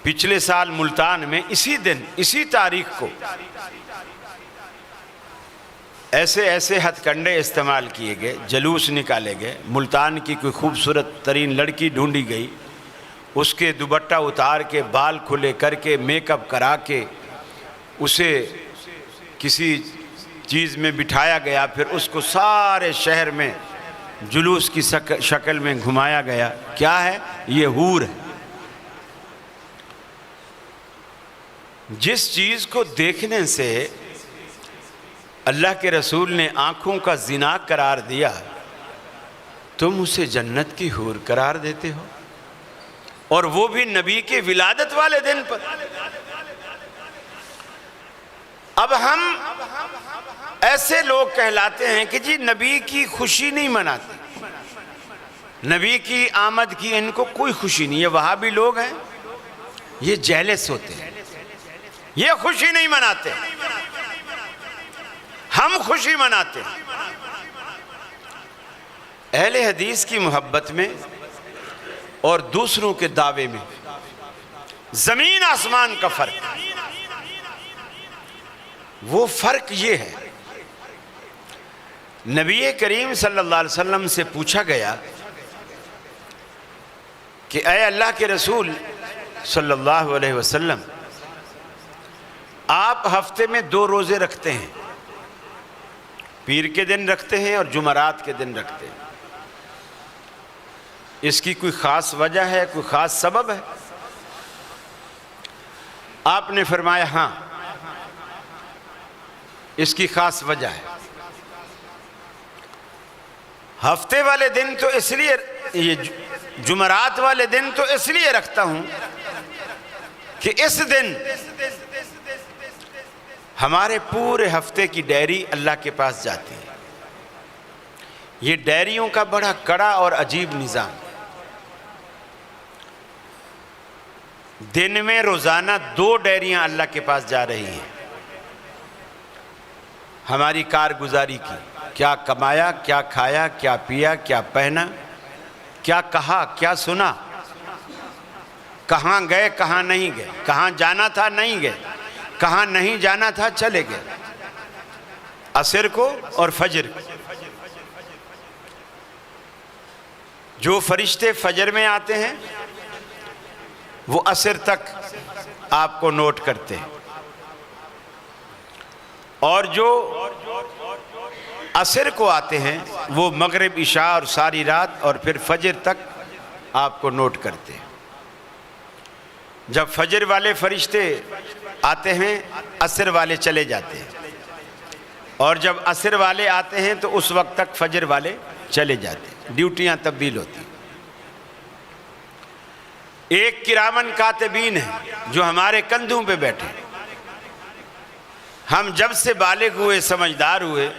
پچھلے سال ملتان میں اسی دن، اسی تاریخ کو ایسے ایسے ہتھ کنڈے استعمال کیے گئے، جلوس نکالے گئے، ملتان کی کوئی خوبصورت ترین لڑکی ڈھونڈی گئی، اس کے دوپٹہ اتار کے، بال کھلے کر کے، میک اپ کرا کے اسے کسی چیز میں بٹھایا گیا، پھر اس کو سارے شہر میں جلوس کی شکل میں گھمایا گیا۔ کیا ہے؟ یہ حور ہے۔ جس چیز کو دیکھنے سے اللہ کے رسول نے آنکھوں کا زنا قرار دیا، تم اسے جنت کی حور قرار دیتے ہو، اور وہ بھی نبی کے ولادت والے دن پر۔ اب ہم ایسے لوگ کہلاتے ہیں کہ جی نبی کی خوشی نہیں مناتے، نبی کی آمد کی ان کو کوئی خوشی نہیں. یہ وہابی لوگ ہیں، یہ جیلس ہوتے ہیں، یہ خوشی نہیں مناتے، ہم خوشی مناتے ہیں. اہل حدیث کی محبت میں اور دوسروں کے دعوے میں زمین آسمان کا فرق. وہ فرق یہ ہے، نبی کریم صلی اللہ علیہ وسلم سے پوچھا گیا کہ اے اللہ کے رسول صلی اللہ علیہ وسلم، آپ ہفتے میں 2 روزے رکھتے ہیں، پیر کے دن رکھتے ہیں اور جمعرات کے دن رکھتے ہیں، اس کی کوئی خاص وجہ ہے، کوئی خاص سبب ہے؟ آپ نے فرمایا ہاں، اس کی خاص وجہ ہے. ہفتے والے دن تو اس لیے، یہ جمعرات والے دن تو اس لیے رکھتا ہوں کہ اس دن ہمارے پورے ہفتے کی ڈائری اللہ کے پاس جاتی ہے. یہ ڈائریوں کا بڑا کڑا اور عجیب نظام. دن میں روزانہ 2 ڈائریاں اللہ کے پاس جا رہی ہیں ہماری کارگزاری کی. کیا کمایا، کیا کھایا، کیا پیا، کیا پہنا، کیا کہا، کیا سنا، کہاں گئے، کہاں نہیں گئے، کہاں جانا تھا نہیں گئے، کہاں نہیں جانا تھا چلے گئے. عصر کو اور فجر کو. جو فرشتے فجر میں آتے ہیں وہ عصر تک آپ کو نوٹ کرتے ہیں، اور جو عصر کو آتے ہیں وہ مغرب، عشاء اور ساری رات اور پھر فجر تک آپ کو نوٹ کرتے ہیں. جب فجر والے فرشتے آتے ہیں عصر والے چلے جاتے ہیں، اور جب عصر والے آتے ہیں تو اس وقت تک فجر والے چلے جاتے ہیں. ڈیوٹیاں تبدیل ہوتی ہیں. ایک کرامن کاتبین ہیں جو ہمارے کندھوں پہ بیٹھے. ہم جب سے بالغ ہوئے، سمجھدار ہوئے،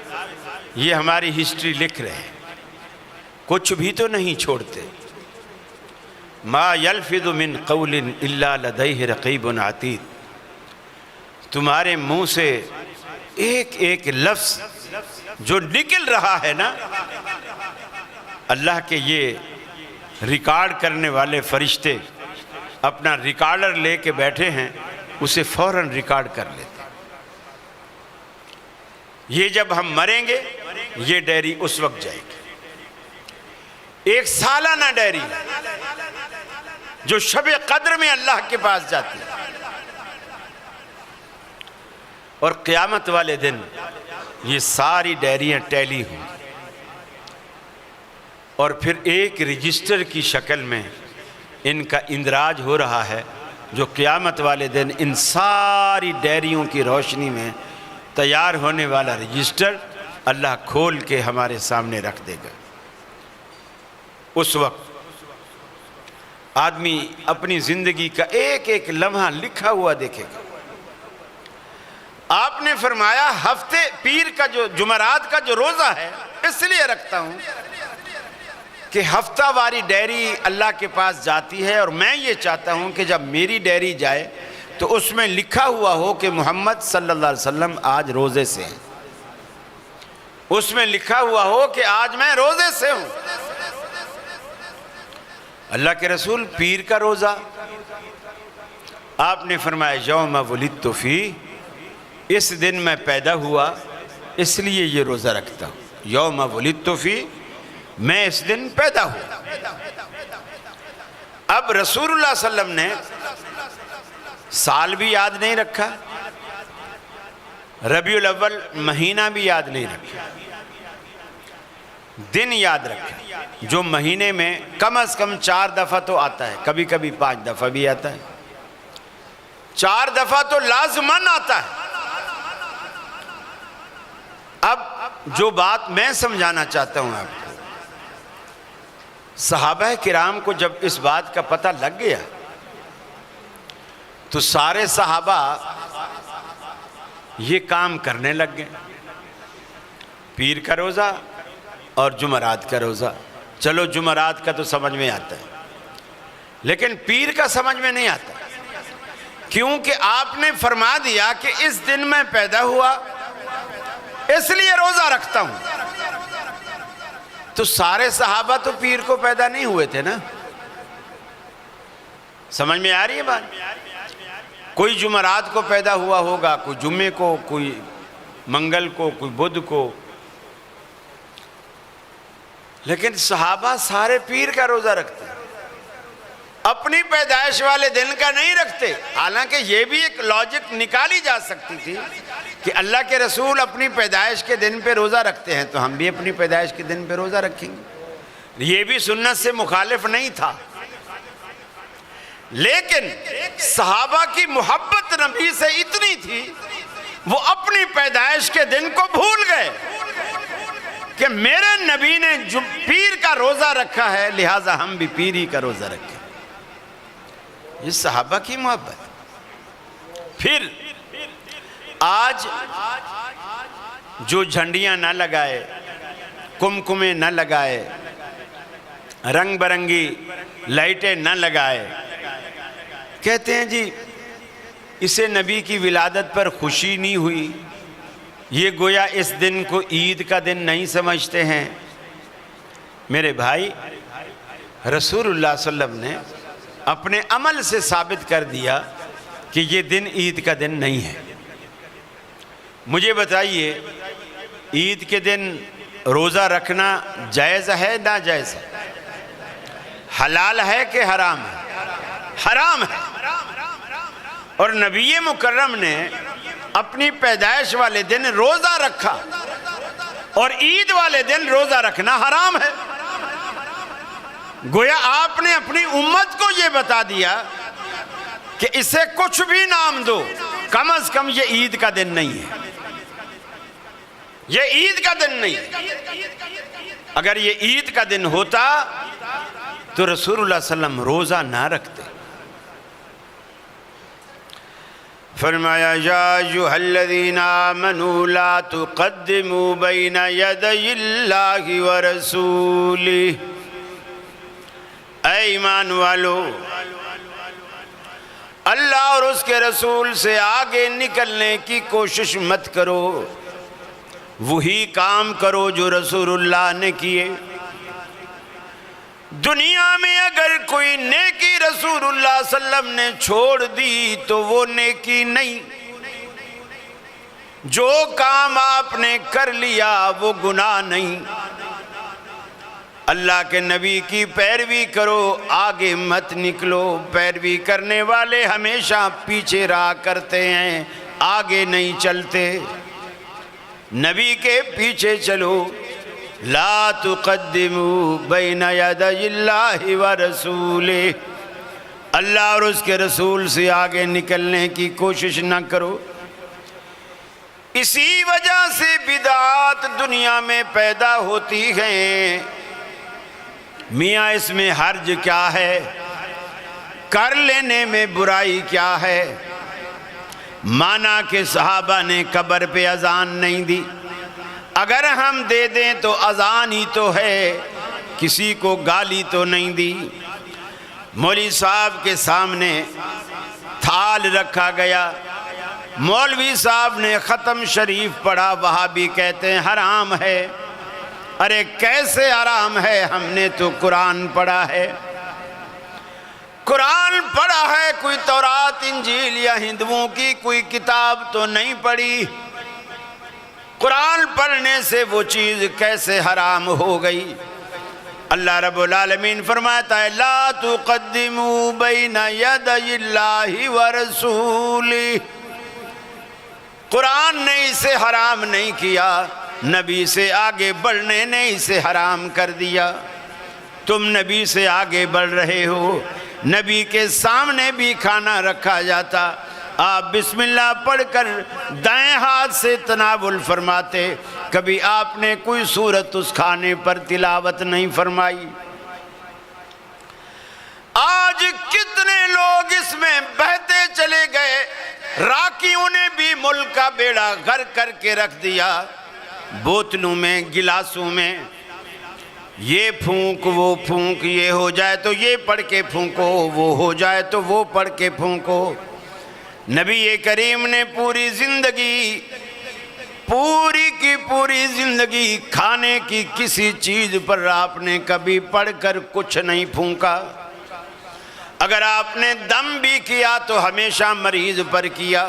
یہ ہماری ہسٹری لکھ رہے ہیں، کچھ بھی تو نہیں چھوڑتے. ما یلفظ من قول الا لدیہ رقیب عتید. تمہارے منہ سے ایک ایک لفظ جو نکل رہا ہے نا، اللہ کے یہ ریکارڈ کرنے والے فرشتے اپنا ریکارڈر لے کے بیٹھے ہیں، اسے فوراً ریکارڈ کر لیتے. یہ جب ہم مریں گے یہ ڈائری اس وقت جائے گی. ایک سالانہ ڈائری جو شب قدر میں اللہ کے پاس جاتی ہے، اور قیامت والے دن یہ ساری ڈائریاں ٹیلی ہوں، اور پھر ایک رجسٹر کی شکل میں ان کا اندراج ہو رہا ہے، جو قیامت والے دن ان ساری ڈائریوں کی روشنی میں تیار ہونے والا رجسٹر اللہ کھول کے ہمارے سامنے رکھ دے گا. اس وقت آدمی اپنی زندگی کا ایک ایک لمحہ لکھا ہوا دیکھے گا. آپ نے فرمایا ہفتے پیر کا جو جمعرات کا جو روزہ ہے اس لیے رکھتا ہوں کہ ہفتہ واری ڈائری اللہ کے پاس جاتی ہے، اور میں یہ چاہتا ہوں کہ جب میری ڈائری جائے تو اس میں لکھا ہوا ہو کہ محمد صلی اللہ علیہ وسلم آج روزے سے ہیں. اس میں لکھا ہوا ہو کہ آج میں روزے سے ہوں. اللہ کے رسول پیر کا روزہ، آپ نے فرمایا یوم ولدت فی، اس دن میں پیدا ہوا اس لیے یہ روزہ رکھتا ہوں. یوم ولدت فی، میں اس دن پیدا ہوا. اب رسول اللہ صلی اللہ علیہ وسلم نے سال بھی یاد نہیں رکھا، ربیع الاول مہینہ بھی یاد نہیں رکھا، دن یاد رکھا جو مہینے میں کم از کم 4 دفعہ تو آتا ہے، کبھی کبھی 5 دفعہ بھی آتا ہے، 4 دفعہ تو لازماً آتا ہے. اب جو بات میں سمجھانا چاہتا ہوں آپ کو، صحابہ کرام کو جب اس بات کا پتہ لگ گیا تو سارے صحابہ یہ کام کرنے لگ گئے. پیر کا روزہ اور جمعرات کا روزہ چلو جمعرات کا تو سمجھ میں آتا ہے، لیکن پیر کا سمجھ میں نہیں آتا، کیونکہ آپ نے فرما دیا کہ اس دن میں پیدا ہوا اس لیے روزہ رکھتا ہوں۔ تو سارے صحابہ تو پیر کو پیدا نہیں ہوئے تھے نا، سمجھ میں آ رہی ہے بات؟ کوئی جمعرات کو پیدا ہوا ہوگا، کوئی جمعے کو، کوئی منگل کو، کوئی بدھ کو، لیکن صحابہ سارے پیر کا روزہ رکھتے، اپنی پیدائش والے دن کا نہیں رکھتے۔ حالانکہ یہ بھی ایک لاجک نکالی جا سکتی تھی کہ اللہ کے رسول اپنی پیدائش کے دن پہ روزہ رکھتے ہیں تو ہم بھی اپنی پیدائش کے دن پہ روزہ رکھیں گے، یہ بھی سنت سے مخالف نہیں تھا۔ لیکن صحابہ کی محبت نبی سے اتنی تھی، وہ اپنی پیدائش کے دن کو بھول گئے کہ میرے نبی نے جو پیر کا روزہ رکھا ہے لہٰذا ہم بھی پیری کا روزہ رکھیں۔ یہ صحابہ کی محبت۔ پھر آج جو جھنڈیاں نہ لگائے، کمکمے نہ لگائے، رنگ برنگی لائٹیں نہ لگائے، کہتے ہیں جی اسے نبی کی ولادت پر خوشی نہیں ہوئی، یہ گویا اس دن کو عید کا دن نہیں سمجھتے ہیں۔ میرے بھائی، رسول اللہ صلی اللہ علیہ وسلم نے اپنے عمل سے ثابت کر دیا کہ یہ دن عید کا دن نہیں ہے۔ مجھے بتائیے، عید کے دن روزہ رکھنا جائز ہے ناجائز ہے؟ حلال ہے کہ حرام ہے؟ حرام ہے۔ اور نبی مکرم نے اپنی پیدائش والے دن روزہ رکھا، اور عید والے دن روزہ رکھنا حرام ہے۔ گویا آپ نے اپنی امت کو یہ بتا دیا کہ اسے کچھ بھی نام دو، کم از کم یہ عید کا دن نہیں ہے، یہ عید کا دن نہیں ہے۔ اگر یہ عید کا دن ہوتا تو رسول اللہ صلی اللہ علیہ وسلم روزہ نہ رکھتے۔ فرمایا یا ایھا الذین آمنوا لا تقدموا بین یدی اللہ ورسولہ، اے ایمان والو، اللہ اور اس کے رسول سے آگے نکلنے کی کوشش مت کرو، وہی کام کرو جو رسول اللہ نے کیے۔ دنیا میں اگر کوئی نیکی رسول اللہ صلی اللہ علیہ وسلم نے چھوڑ دی تو وہ نیکی نہیں، جو کام آپ نے کر لیا وہ گناہ نہیں۔ اللہ کے نبی کی پیروی کرو، آگے مت نکلو۔ پیروی کرنے والے ہمیشہ پیچھے رہا کرتے ہیں، آگے نہیں چلتے۔ نبی کے پیچھے چلو۔ لا تقدموا بین یدی اللہ ورسولہ، اللہ اور اس کے رسول سے آگے نکلنے کی کوشش نہ کرو۔ اسی وجہ سے بدعات دنیا میں پیدا ہوتی ہیں۔ میاں اس میں حرج کیا ہے؟ کر لینے میں برائی کیا ہے؟ مانا کہ صحابہ نے قبر پہ اذان نہیں دی، اگر ہم دے دیں تو اذان ہی تو ہے، کسی کو گالی تو نہیں دی۔ مولوی صاحب کے سامنے تھال رکھا گیا، مولوی صاحب نے ختم شریف پڑھا، وہابی کہتے ہیں حرام ہے۔ ارے کیسے حرام ہے؟ ہم نے تو قرآن پڑھا ہے، قرآن پڑھا ہے، کوئی تورات انجیل یا ہندوؤں کی کوئی کتاب تو نہیں پڑھی۔ قرآن پڑھنے سے وہ چیز کیسے حرام ہو گئی؟ اللہ رب العالمین فرماتا ہے لا تقدموا بین یدی اللہ ورسولہ، قرآن نے اسے حرام نہیں کیا، نبی سے آگے بڑھنے نے اسے حرام کر دیا۔ تم نبی سے آگے بڑھ رہے ہو، نبی کے سامنے بھی کھانا رکھا جاتا، آپ بسم اللہ پڑھ کر دائیں ہاتھ سے تناول فرماتے، کبھی آپ نے کوئی سورت اس کھانے پر تلاوت نہیں فرمائی۔ آج کتنے لوگ اس میں بہتے چلے گئے، راکیوں نے بھی ملک کا بیڑا غرق کر کے رکھ دیا، بوتلوں میں، گلاسوں میں یہ پھونک وہ پھونک، یہ ہو جائے تو یہ پڑھ کے پھونکو، وہ ہو جائے تو وہ پڑھ کے پھونکو۔ نبی کریم نے پوری زندگی، پوری کی پوری زندگی کھانے کی کسی چیز پر آپ نے کبھی پڑھ کر کچھ نہیں پھونکا۔ اگر آپ نے دم بھی کیا تو ہمیشہ مریض پر کیا۔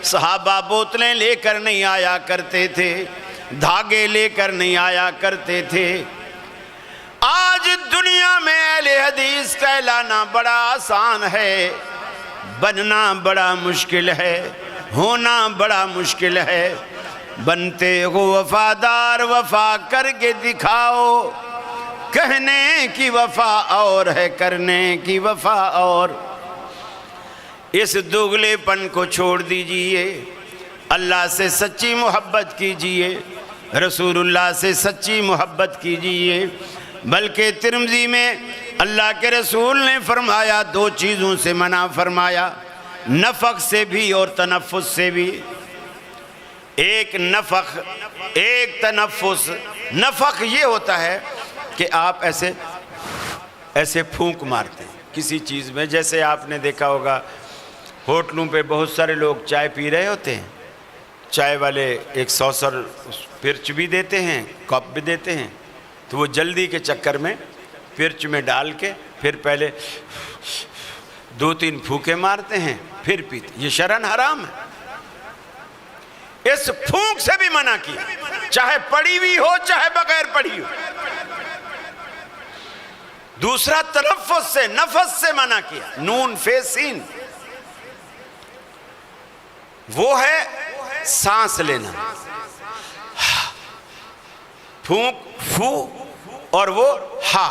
صحابہ بوتلیں لے کر نہیں آیا کرتے تھے، دھاگے لے کر نہیں آیا کرتے تھے۔ آج دنیا میں اہل حدیث کہلانا بڑا آسان ہے، بننا بڑا مشکل ہے، ہونا بڑا مشکل ہے۔ بنتے ہو وفادار، وفا کر کے دکھاؤ، کہنے کی وفا اور ہے، کرنے کی وفا اور۔ اس دوغلے پن کو چھوڑ دیجئے، اللہ سے سچی محبت کیجئے، رسول اللہ سے سچی محبت کیجئے۔ بلکہ ترمذی میں اللہ کے رسول نے فرمایا، دو چیزوں سے منع فرمایا، نفخ سے بھی اور تنفس سے بھی۔ ایک نفخ، ایک تنفس۔ نفخ یہ ہوتا ہے کہ آپ ایسے پھونک مارتے ہیں کسی چیز میں۔ جیسے آپ نے دیکھا ہوگا ہوٹلوں پہ بہت سارے لوگ چائے پی رہے ہوتے ہیں، چائے والے ایک سوسر پرچ بھی دیتے ہیں، کپ بھی دیتے ہیں، تو وہ جلدی کے چکر میں پرچ میں ڈال کے پھر پہلے 2-3 پھونکے مارتے ہیں پھر پیتے۔ یہ شرعاً حرام ہے۔ اس پھونک سے بھی منع کیا، چاہے پڑی ہوئی ہو چاہے بغیر پڑی ہو۔ دوسرا تنفس سے، نفس سے منع کیا، نون فے سین، وہ ہے سانس لینا۔ پھونک فو اور وہ ہا،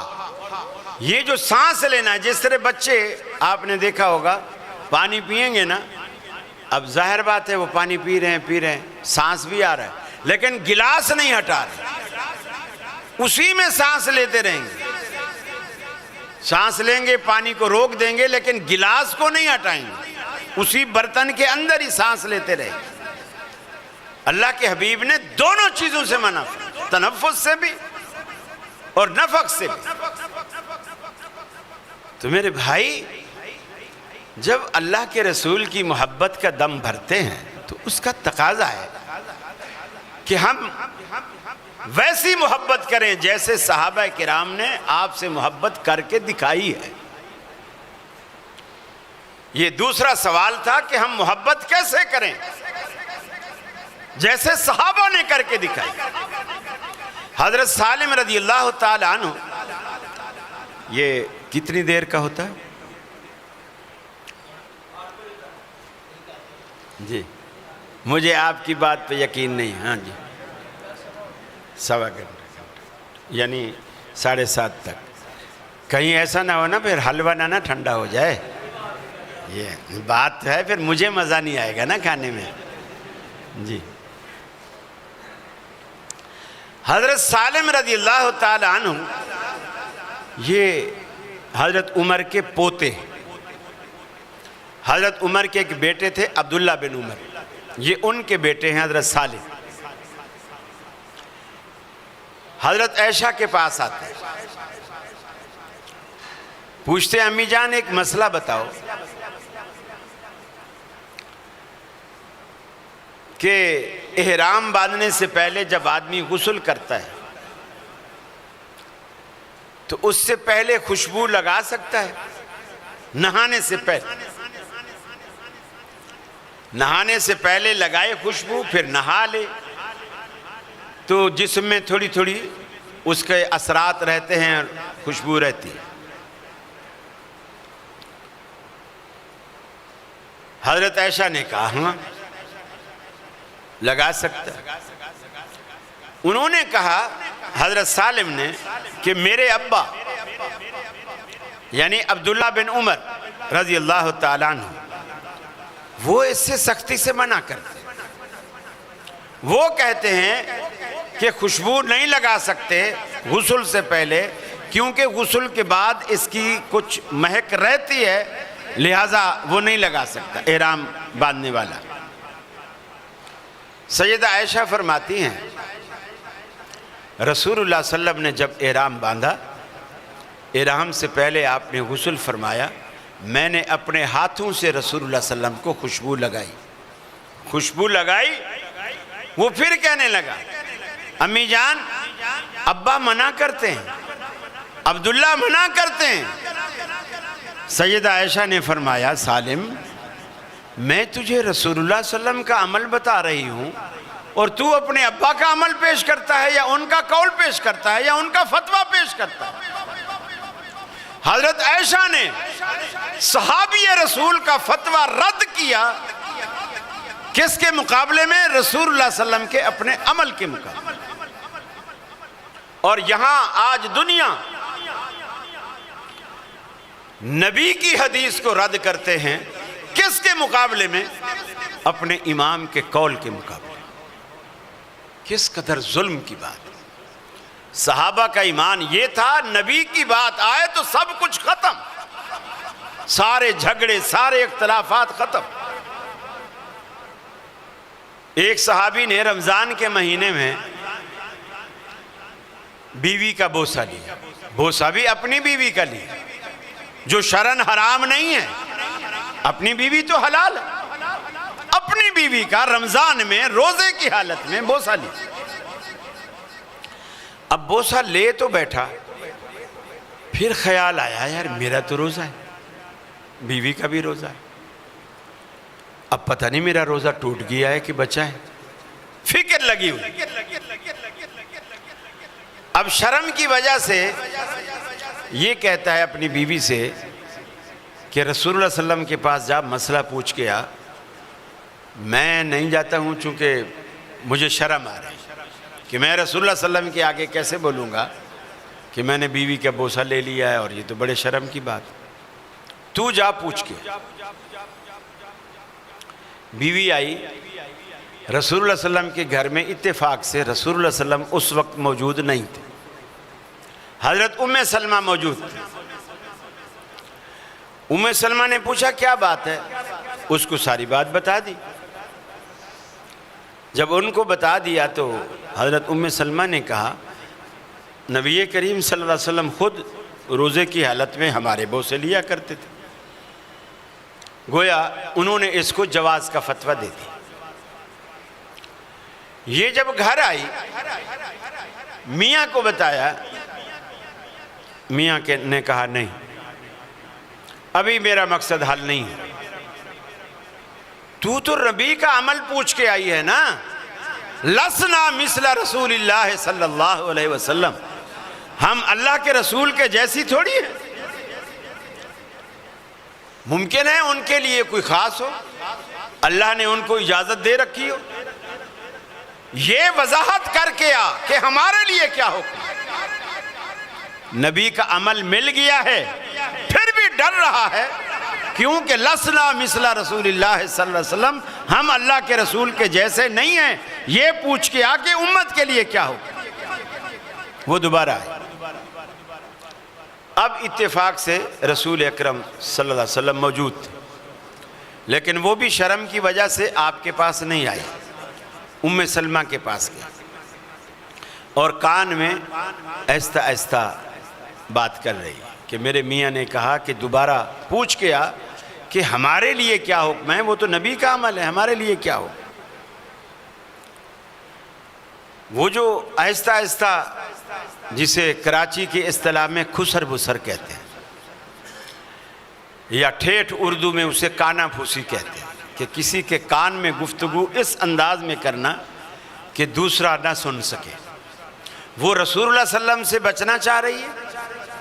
یہ جو سانس لینا ہے۔ جس طرح بچے آپ نے دیکھا ہوگا پانی پئیں گے نا، اب ظاہر بات ہے وہ پانی پی رہے ہیں، سانس بھی آ رہا ہے، لیکن گلاس نہیں ہٹا رہے، اسی میں سانس لیتے رہیں گے۔ سانس لیں گے، پانی کو روک دیں گے، لیکن گلاس کو نہیں ہٹائیں گے، اسی برتن کے اندر ہی سانس لیتے رہیں گے۔ اللہ کے حبیب نے دونوں چیزوں سے منع فرمایا، تنفس سے بھی اور نفخ سے بھی۔ تو میرے بھائی، جب اللہ کے رسول کی محبت کا دم بھرتے ہیں تو اس کا تقاضا ہے کہ ہم ویسی محبت کریں جیسے صحابہ کرام نے آپ سے محبت کر کے دکھائی ہے۔ یہ دوسرا سوال تھا کہ ہم محبت کیسے کریں جیسے صحابہ نے کر کے دکھائی۔ حضرت سالم رضی اللہ تعالی عنہ، یہ کتنی دیر کا ہوتا ہے جی؟ مجھے آپ کی بات پہ یقین نہیں۔ ہاں جی، 1.25 گھنٹہ، یعنی 7:30 تک۔ کہیں ایسا نہ ہو نا پھر حلوہ نہ ٹھنڈا ہو جائے، یہ بات ہے، پھر مجھے مزہ نہیں آئے گا نا کھانے میں جی۔ حضرت سالم رضی اللہ تعالی عنہ یہ حضرت عمر کے پوتے، حضرت عمر کے ایک بیٹے تھے عبداللہ بن عمر، یہ ان کے بیٹے ہیں حضرت سالم۔ حضرت عائشہ کے پاس آتے ہیں، پوچھتے ہیں امی جان ایک مسئلہ بتاؤ کہ احرام باندھنے سے پہلے جب آدمی غسل کرتا ہے تو اس سے پہلے خوشبو لگا سکتا ہے؟ نہانے سے پہلے، نہانے سے پہلے لگائے خوشبو، پھر نہا لے تو جسم میں تھوڑی تھوڑی اس کے اثرات رہتے ہیں اور خوشبو رہتی ہے۔ حضرت عائشہ نے کہا ہاں لگا سکتا ہے۔ انہوں نے کہا حضرت سالم نے کہ میرے ابا یعنی عبداللہ بن عمر رضی اللہ تعالیٰ عنہ وہ اس سے سختی سے منع کرتے ہیں۔ وہ کہتے ہیں کہ خوشبو نہیں لگا سکتے غسل سے پہلے، کیونکہ غسل کے بعد اس کی کچھ مہک رہتی ہے، لہٰذا وہ نہیں لگا سکتا احرام باندھنے والا۔ سیدہ عائشہ فرماتی ہیں رسول اللہ صلی اللہ علیہ وسلم نے جب احرام باندھا، احرام سے پہلے آپ نے غسل فرمایا، میں نے اپنے ہاتھوں سے رسول اللہ صلی اللہ علیہ وسلم کو خوشبو لگائی، وہ پھر کہنے لگا امی جان ابا منع کرتے ہیں، عبداللہ منع کرتے ہیں۔ سیدہ عائشہ نے فرمایا سالم میں تجھے رسول اللہ صلی اللہ علیہ وسلم کا عمل بتا رہی ہوں اور تو اپنے ابا کا عمل پیش کرتا ہے یا ان کا قول پیش کرتا ہے یا ان کا فتویٰ پیش کرتا ہے۔ حضرت عائشہ نے صحابی رسول کا فتویٰ رد کیا، کس کے مقابلے میں؟ رسول اللہ صلی اللہ علیہ وسلم کے اپنے عمل کے مقابلے۔ اور یہاں آج دنیا نبی کی حدیث کو رد کرتے ہیں، کس کے مقابلے میں؟ اپنے امام کے قول کے مقابلے۔ کس قدر ظلم کی بات۔ صحابہ کا ایمان یہ تھا نبی کی بات آئے تو سب کچھ ختم، سارے جھگڑے سارے اختلافات ختم۔ ایک صحابی نے رمضان کے مہینے میں بیوی کا بوسہ لیا، بوسہ بھی اپنی بیوی کا لیا جو شرعاً حرام نہیں ہے، اپنی بیوی تو حلال ہے، اپنی بیوی کا رمضان میں روزے کی حالت میں بوسہ لیا۔ اب بوسہ لے تو بیٹھا، پھر خیال آیا یار میرا تو روزہ ہے، بیوی کا بھی روزہ ہے، اب پتہ نہیں میرا روزہ ٹوٹ گیا ہے کہ بچا ہے، فکر لگی ہوئی۔ اب شرم کی وجہ سے یہ کہتا ہے اپنی بیوی سے کہ رسول اللہ صلی اللہ علیہ وسلم کے پاس جا مسئلہ پوچھ کے آ، میں نہیں جاتا ہوں چونکہ مجھے شرم آ رہی ہے کہ میں رسول اللہ صلی اللہ علیہ وسلم کے آگے کیسے بولوں گا کہ میں نے بیوی کا بوسہ لے لیا ہے، اور یہ تو بڑے شرم کی بات، تو جا پوچھ کے۔ بیوی آئی، رسول اللہ صلی اللہ علیہ وسلم کے گھر میں اتفاق سے رسول اللہ صلی اللہ علیہ وسلم اس وقت موجود نہیں تھے، حضرت ام سلمہ موجود تھے۔ ام سلمہ نے پوچھا کیا بات ہے، اس کو ساری بات بتا دی۔ جب ان کو بتا دیا تو حضرت ام سلمہ نے کہا نبی کریم صلی اللہ علیہ وسلم خود روزے کی حالت میں ہمارے بوسے لیا کرتے تھے۔ گویا انہوں نے اس کو جواز کا فتویٰ دے دیا۔ یہ جب گھر آئی میاں کو بتایا، میاں نے کہا نہیں ابھی میرا مقصد حل نہیں ہے، تو نبی کا عمل پوچھ کے آئی ہے نا، لسنا مثل رسول اللہ صلی اللہ علیہ وسلم، ہم اللہ کے رسول کے جیسی تھوڑی ہے، ممکن ہے ان کے لیے کوئی خاص ہو، اللہ نے ان کو اجازت دے رکھی ہو، یہ وضاحت کر کے آ کہ ہمارے لیے کیا ہو۔ نبی کا عمل مل گیا ہے پھر بھی ڈر رہا ہے، کیونکہ لسنا مثل رسول اللہ صلی اللہ علیہ وسلم، ہم اللہ کے رسول کے جیسے نہیں ہیں، یہ پوچھ کے آ کہ امت کے لیے کیا ہو۔ وہ دوبارہ آئے، اب اتفاق سے رسول اکرم صلی اللہ علیہ وسلم موجود تھے، لیکن وہ بھی شرم کی وجہ سے آپ کے پاس نہیں آئے، ام سلمہ کے پاس گئے اور کان میں آہستہ آہستہ بات کر رہی کہ میرے میاں نے کہا کہ دوبارہ پوچھ کے آ کہ ہمارے لیے کیا حکم ہے، وہ تو نبی کا عمل ہے، ہمارے لیے کیا ہو۔ وہ جو آہستہ آہستہ جسے کراچی کی اصطلاح میں خسر بسر کہتے ہیں یا ٹھیٹھ اردو میں اسے کانا پھوسی کہتے ہیں، کہ کسی کے کان میں گفتگو اس انداز میں کرنا کہ دوسرا نہ سن سکے، وہ رسول اللہ صلی اللہ علیہ وسلم سے بچنا چاہ رہی ہے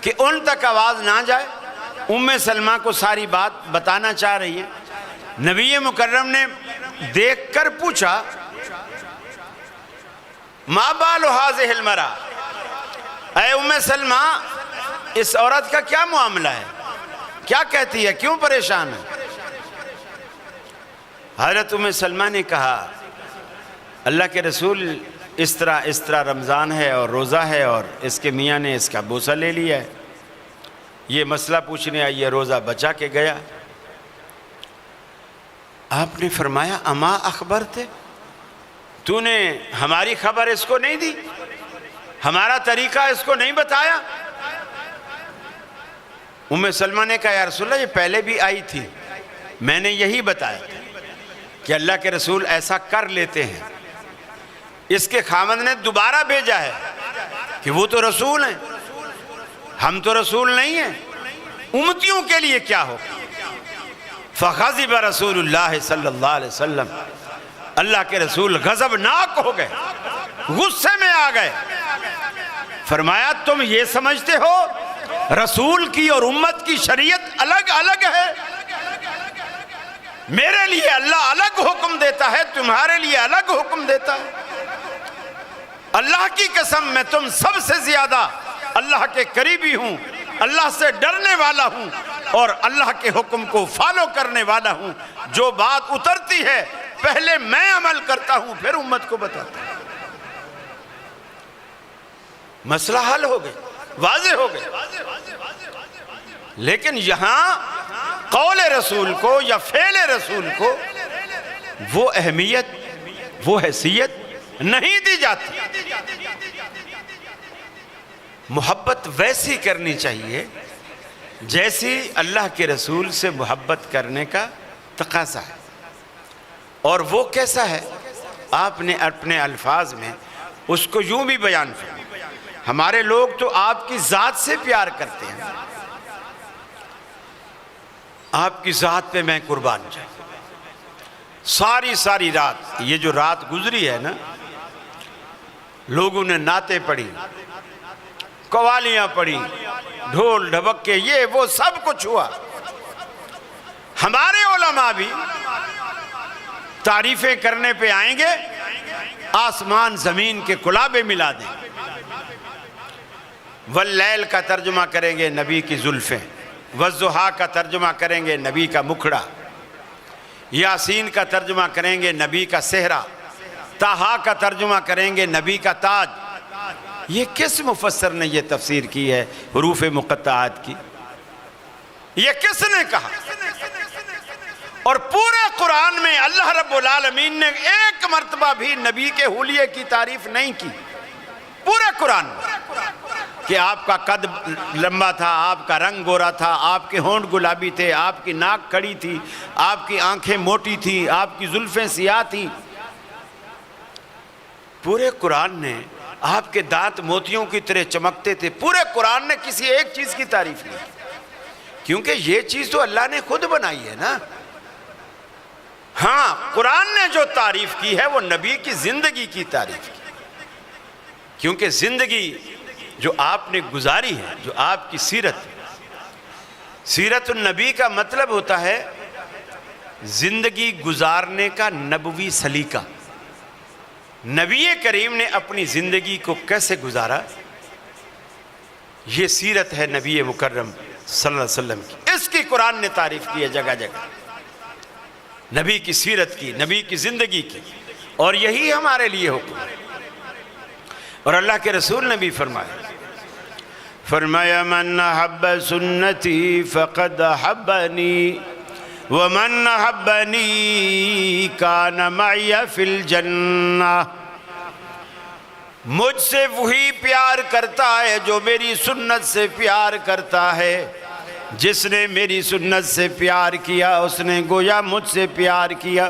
کہ ان تک آواز نہ جائے، ام سلمہ کو ساری بات بتانا چاہ رہی ہے۔ نبی مکرم نے دیکھ کر پوچھا ما بال هذه المرأة، اے ام سلمہ اس عورت کا کیا معاملہ ہے، کیا کہتی ہے، کیوں پریشان ہے۔ حضرت ام سلمہ نے کہا اللہ کے رسول اس طرح رمضان ہے اور روزہ ہے اور اس کے میاں نے اس کا بوسہ لے لیا ہے، یہ مسئلہ پوچھنے آئی ہے، روزہ بچا کے گیا۔ آپ نے فرمایا اما اخبر تھے، تو نے ہماری خبر اس کو نہیں دی، ہمارا طریقہ اس کو نہیں بتایا؟ ام سلمہ نے کہا یا رسول اللہ یہ پہلے بھی آئی تھی، میں نے یہی بتایا کہ اللہ کے رسول ایسا کر لیتے ہیں۔ اس کے خاوند نے دوبارہ بھیجا ہے کہ وہ تو رسول ہیں، ہم تو رسول نہیں ہیں، امتیوں کے لیے کیا ہو؟ فغضب رسول اللہ صلی اللہ علیہ وسلم، اللہ کے رسول غضبناک ہو گئے، غصے میں آ گئے۔ فرمایا تم یہ سمجھتے ہو رسول کی اور امت کی شریعت الگ الگ ہے؟ میرے لیے اللہ الگ حکم دیتا ہے، تمہارے لیے الگ حکم دیتا ہے۔ اللہ کی قسم میں تم سب سے زیادہ اللہ کے قریبی ہوں، اللہ سے ڈرنے والا ہوں اور اللہ کے حکم کو فالو کرنے والا ہوں۔ جو بات اترتی ہے پہلے میں عمل کرتا ہوں پھر امت کو بتاتا ہوں۔ مسئلہ حل ہو گئے، واضح ہو گئے۔ لیکن یہاں قول رسول کو یا فعل رسول کو وہ اہمیت، وہ حیثیت نہیں دی جاتی۔ محبت ویسی کرنی چاہیے جیسی اللہ کے رسول سے محبت کرنے کا تقاضا ہے۔ اور وہ کیسا ہے آپ نے اپنے الفاظ میں اس کو یوں بھی بیان فرمایا۔ ہمارے لوگ تو آپ کی ذات سے پیار کرتے ہیں، آپ کی ذات پہ میں قربان جاؤں۔ ساری رات، یہ جو رات گزری ہے نا، لوگوں نے نعتیں پڑھی، قوالیاں پڑھی، ڈھول ڈھبکے، یہ وہ سب کچھ ہوا۔ ہمارے علماء بھی تعریفیں کرنے پہ آئیں گے، آسمان زمین کے کلابے ملا دیں۔ واللیل کا ترجمہ کریں گے نبی کی زلفیں، والضحیٰ کا ترجمہ کریں گے نبی کا مکھڑا، یاسین کا ترجمہ کریں گے نبی کا صحرا، طٰہٰ کا ترجمہ کریں گے نبی کا تاج۔ یہ کس مفسر نے یہ تفسیر کی ہے حروف مقطعات کی؟ یہ کس نے کہا؟ اور پورے قرآن میں اللہ رب العالمین نے ایک مرتبہ بھی نبی کے حلیے کی تعریف نہیں کی، پورے قرآن میں، کہ آپ کا قد لمبا تھا، آپ کا رنگ گورا تھا، آپ کے ہونٹ گلابی تھے، آپ کی ناک کھڑی تھی، آپ کی آنکھیں موٹی تھی، آپ کی زلفیں سیاہ تھی۔ پورے قرآن نے آپ کے دانت موتیوں کی طرح چمکتے تھے، پورے قرآن نے کسی ایک چیز کی تعریف نہیں کی، کیونکہ یہ چیز تو اللہ نے خود بنائی ہے نا۔ ہاں، قرآن نے جو تعریف کی ہے وہ نبی کی زندگی کی تعریف کی، کیونکہ زندگی جو آپ نے گزاری ہے، جو آپ کی سیرت النبی کا مطلب ہوتا ہے زندگی گزارنے کا نبوی سلیقہ۔ نبی کریم نے اپنی زندگی کو کیسے گزارا، یہ سیرت ہے نبی مکرم صلی اللہ علیہ وسلم کی۔ اس کی قرآن نے تعریف کی ہے جگہ جگہ، نبی کی سیرت کی، نبی کی زندگی کی، اور یہی ہمارے لیے حکم ہے۔ اور اللہ کے رسول نے بھی فرمایا من احب سنتی فقد احبنی ومن احبنی کان معی فی الجنہ۔ مجھ سے وہی پیار کرتا ہے جو میری سنت سے پیار کرتا ہے، جس نے میری سنت سے پیار کیا اس نے گویا مجھ سے پیار کیا۔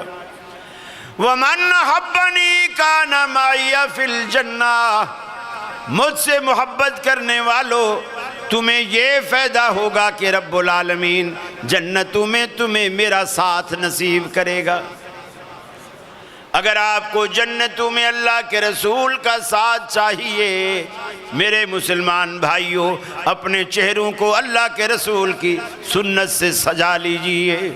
وَمَنْ أَحَبَّنِي كَانَ مَعِيَ فِي الْجَنَّةِ، مجھ سے محبت کرنے والو تمہیں یہ فائدہ ہوگا کہ رب العالمین جنتوں میں تمہیں میرا ساتھ نصیب کرے گا۔ اگر آپ کو جنتوں میں اللہ کے رسول کا ساتھ چاہیے، میرے مسلمان بھائیوں، اپنے چہروں کو اللہ کے رسول کی سنت سے سجا لیجئے،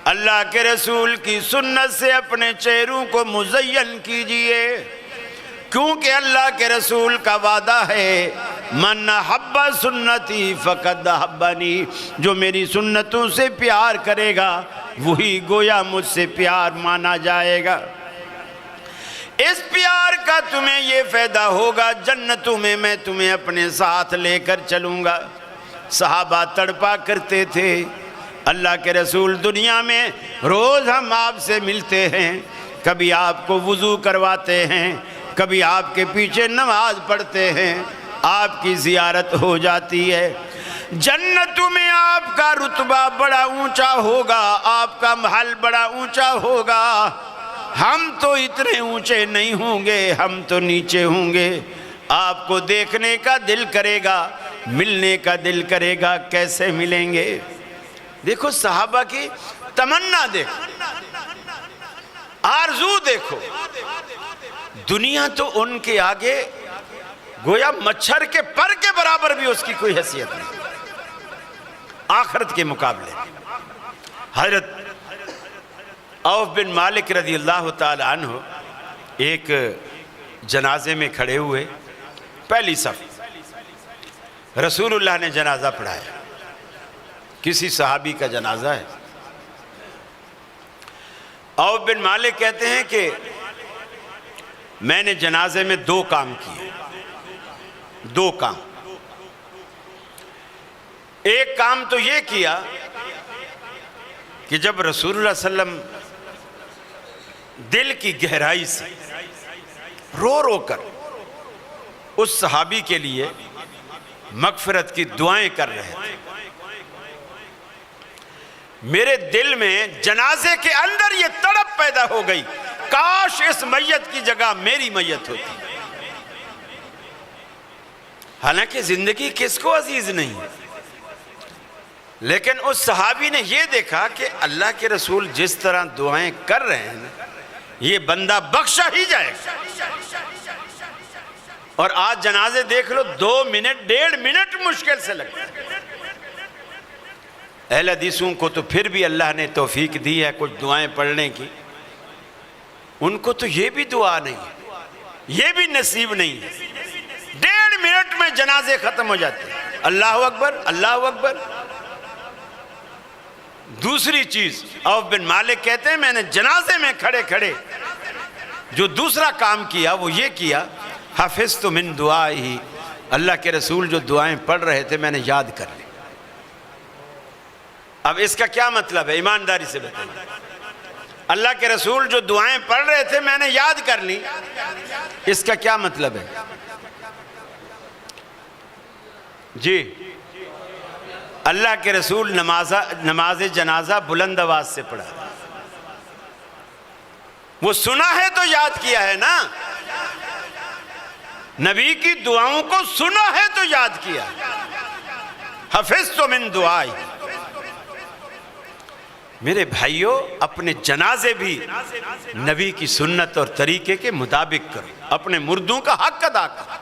اللہ کے رسول کی سنت سے اپنے چہروں کو مزین کیجئے، کیونکہ اللہ کے رسول کا وعدہ ہے من احب سنتی فقد احبنی، جو میری سنتوں سے پیار کرے گا وہی گویا مجھ سے پیار مانا جائے گا۔ اس پیار کا تمہیں یہ فائدہ ہوگا، جنتوں میں میں تمہیں اپنے ساتھ لے کر چلوں گا۔ صحابہ تڑپا کرتے تھے، اللہ کے رسول دنیا میں روز ہم آپ سے ملتے ہیں، کبھی آپ کو وضو کرواتے ہیں، کبھی آپ کے پیچھے نماز پڑھتے ہیں، آپ کی زیارت ہو جاتی ہے۔ جنت میں آپ کا رتبہ بڑا اونچا ہوگا، آپ کا محل بڑا اونچا ہوگا۔ ہم تو اتنے اونچے نہیں ہوں گے، ہم تو نیچے ہوں گے۔ آپ کو دیکھنے کا دل کرے گا، ملنے کا دل کرے گا، کیسے ملیں گے؟ دیکھو صحابہ کی تمنا دیکھو، آرزو دیکھو۔ دنیا تو ان کے آگے گویا مچھر کے پر کے برابر بھی اس کی کوئی حیثیت نہیں، آخرت کے مقابلے۔ حضرت عوف بن مالک رضی اللہ تعالی عنہ ایک جنازے میں کھڑے ہوئے، پہلی صف، رسول اللہ نے جنازہ پڑھایا، کسی صحابی کا جنازہ ہے۔ عوف بن مالک کہتے ہیں کہ میں نے جنازے میں دو کام کیے، دو کام۔ ایک کام تو یہ کیا کہ جب رسول اللہ صلی اللہ علیہ وسلم دل کی گہرائی سے رو رو کر اس صحابی کے لیے مغفرت کی دعائیں کر رہے تھے، میرے دل میں جنازے کے اندر یہ تڑپ پیدا ہو گئی، کاش اس میت کی جگہ میری میت ہوتی۔ حالانکہ زندگی کس کو عزیز نہیں ہے، لیکن اس صحابی نے یہ دیکھا کہ اللہ کے رسول جس طرح دعائیں کر رہے ہیں یہ بندہ بخشا ہی جائے گا۔ اور آج جنازے دیکھ لو، 2 منٹ 1.5 منٹ مشکل سے لگتا ہے۔ اہل حدیثوں کو تو پھر بھی اللہ نے توفیق دی ہے کچھ دعائیں پڑھنے کی، ان کو تو یہ بھی دعا نہیں ہے، یہ بھی نصیب نہیں ہے۔ 1.5 منٹ میں جنازے ختم ہو جاتے ہیں۔ اللہ اکبر، اللہ اکبر۔ دوسری چیز عوف بن مالک کہتے ہیں میں نے جنازے میں کھڑے کھڑے جو دوسرا کام کیا وہ یہ کیا، حفظت من دعائہی، اللہ کے رسول جو دعائیں پڑھ رہے تھے میں نے یاد کر لی۔ اب اس کا کیا مطلب ہے، ایمانداری سے بتائیں۔ اللہ کے رسول جو دعائیں پڑھ رہے تھے میں نے یاد کر لی، اس کا کیا مطلب ہے؟ جی، اللہ کے رسول نماز جنازہ بلند آواز سے پڑھا، وہ سنا ہے تو یاد کیا ہے نا، نبی کی دعاؤں کو سنا ہے تو یاد کیا۔ حفظت من دعائی۔ میرے بھائیوں، اپنے جنازے بھی نبی کی سنت اور طریقے کے مطابق کرو، اپنے مردوں کا حق ادا کرو۔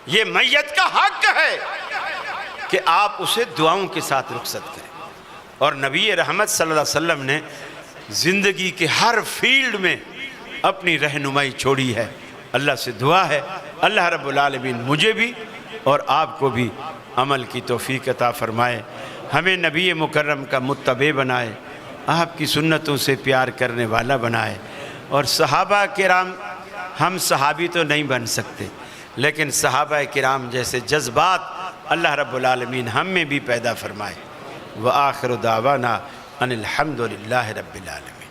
یہ میت کا حق ہے کہ آپ اسے دعاؤں کے ساتھ رخصت کریں۔ اور نبی رحمت صلی اللہ علیہ وسلم نے زندگی کے ہر فیلڈ میں اپنی رہنمائی چھوڑی ہے۔ اللہ سے دعا ہے اللہ رب العالمین مجھے بھی اور آپ کو بھی عمل کی توفیق عطا فرمائے، ہمیں نبی مکرم کا متبع بنائے، آپ کی سنتوں سے پیار کرنے والا بنائے۔ اور صحابہ کرام، ہم صحابی تو نہیں بن سکتے لیکن صحابہ کرام جیسے جذبات اللہ رب العالمین ہم میں بھی پیدا فرمائے۔ وآخر دعوانا ان الحمد للہ رب العالمین۔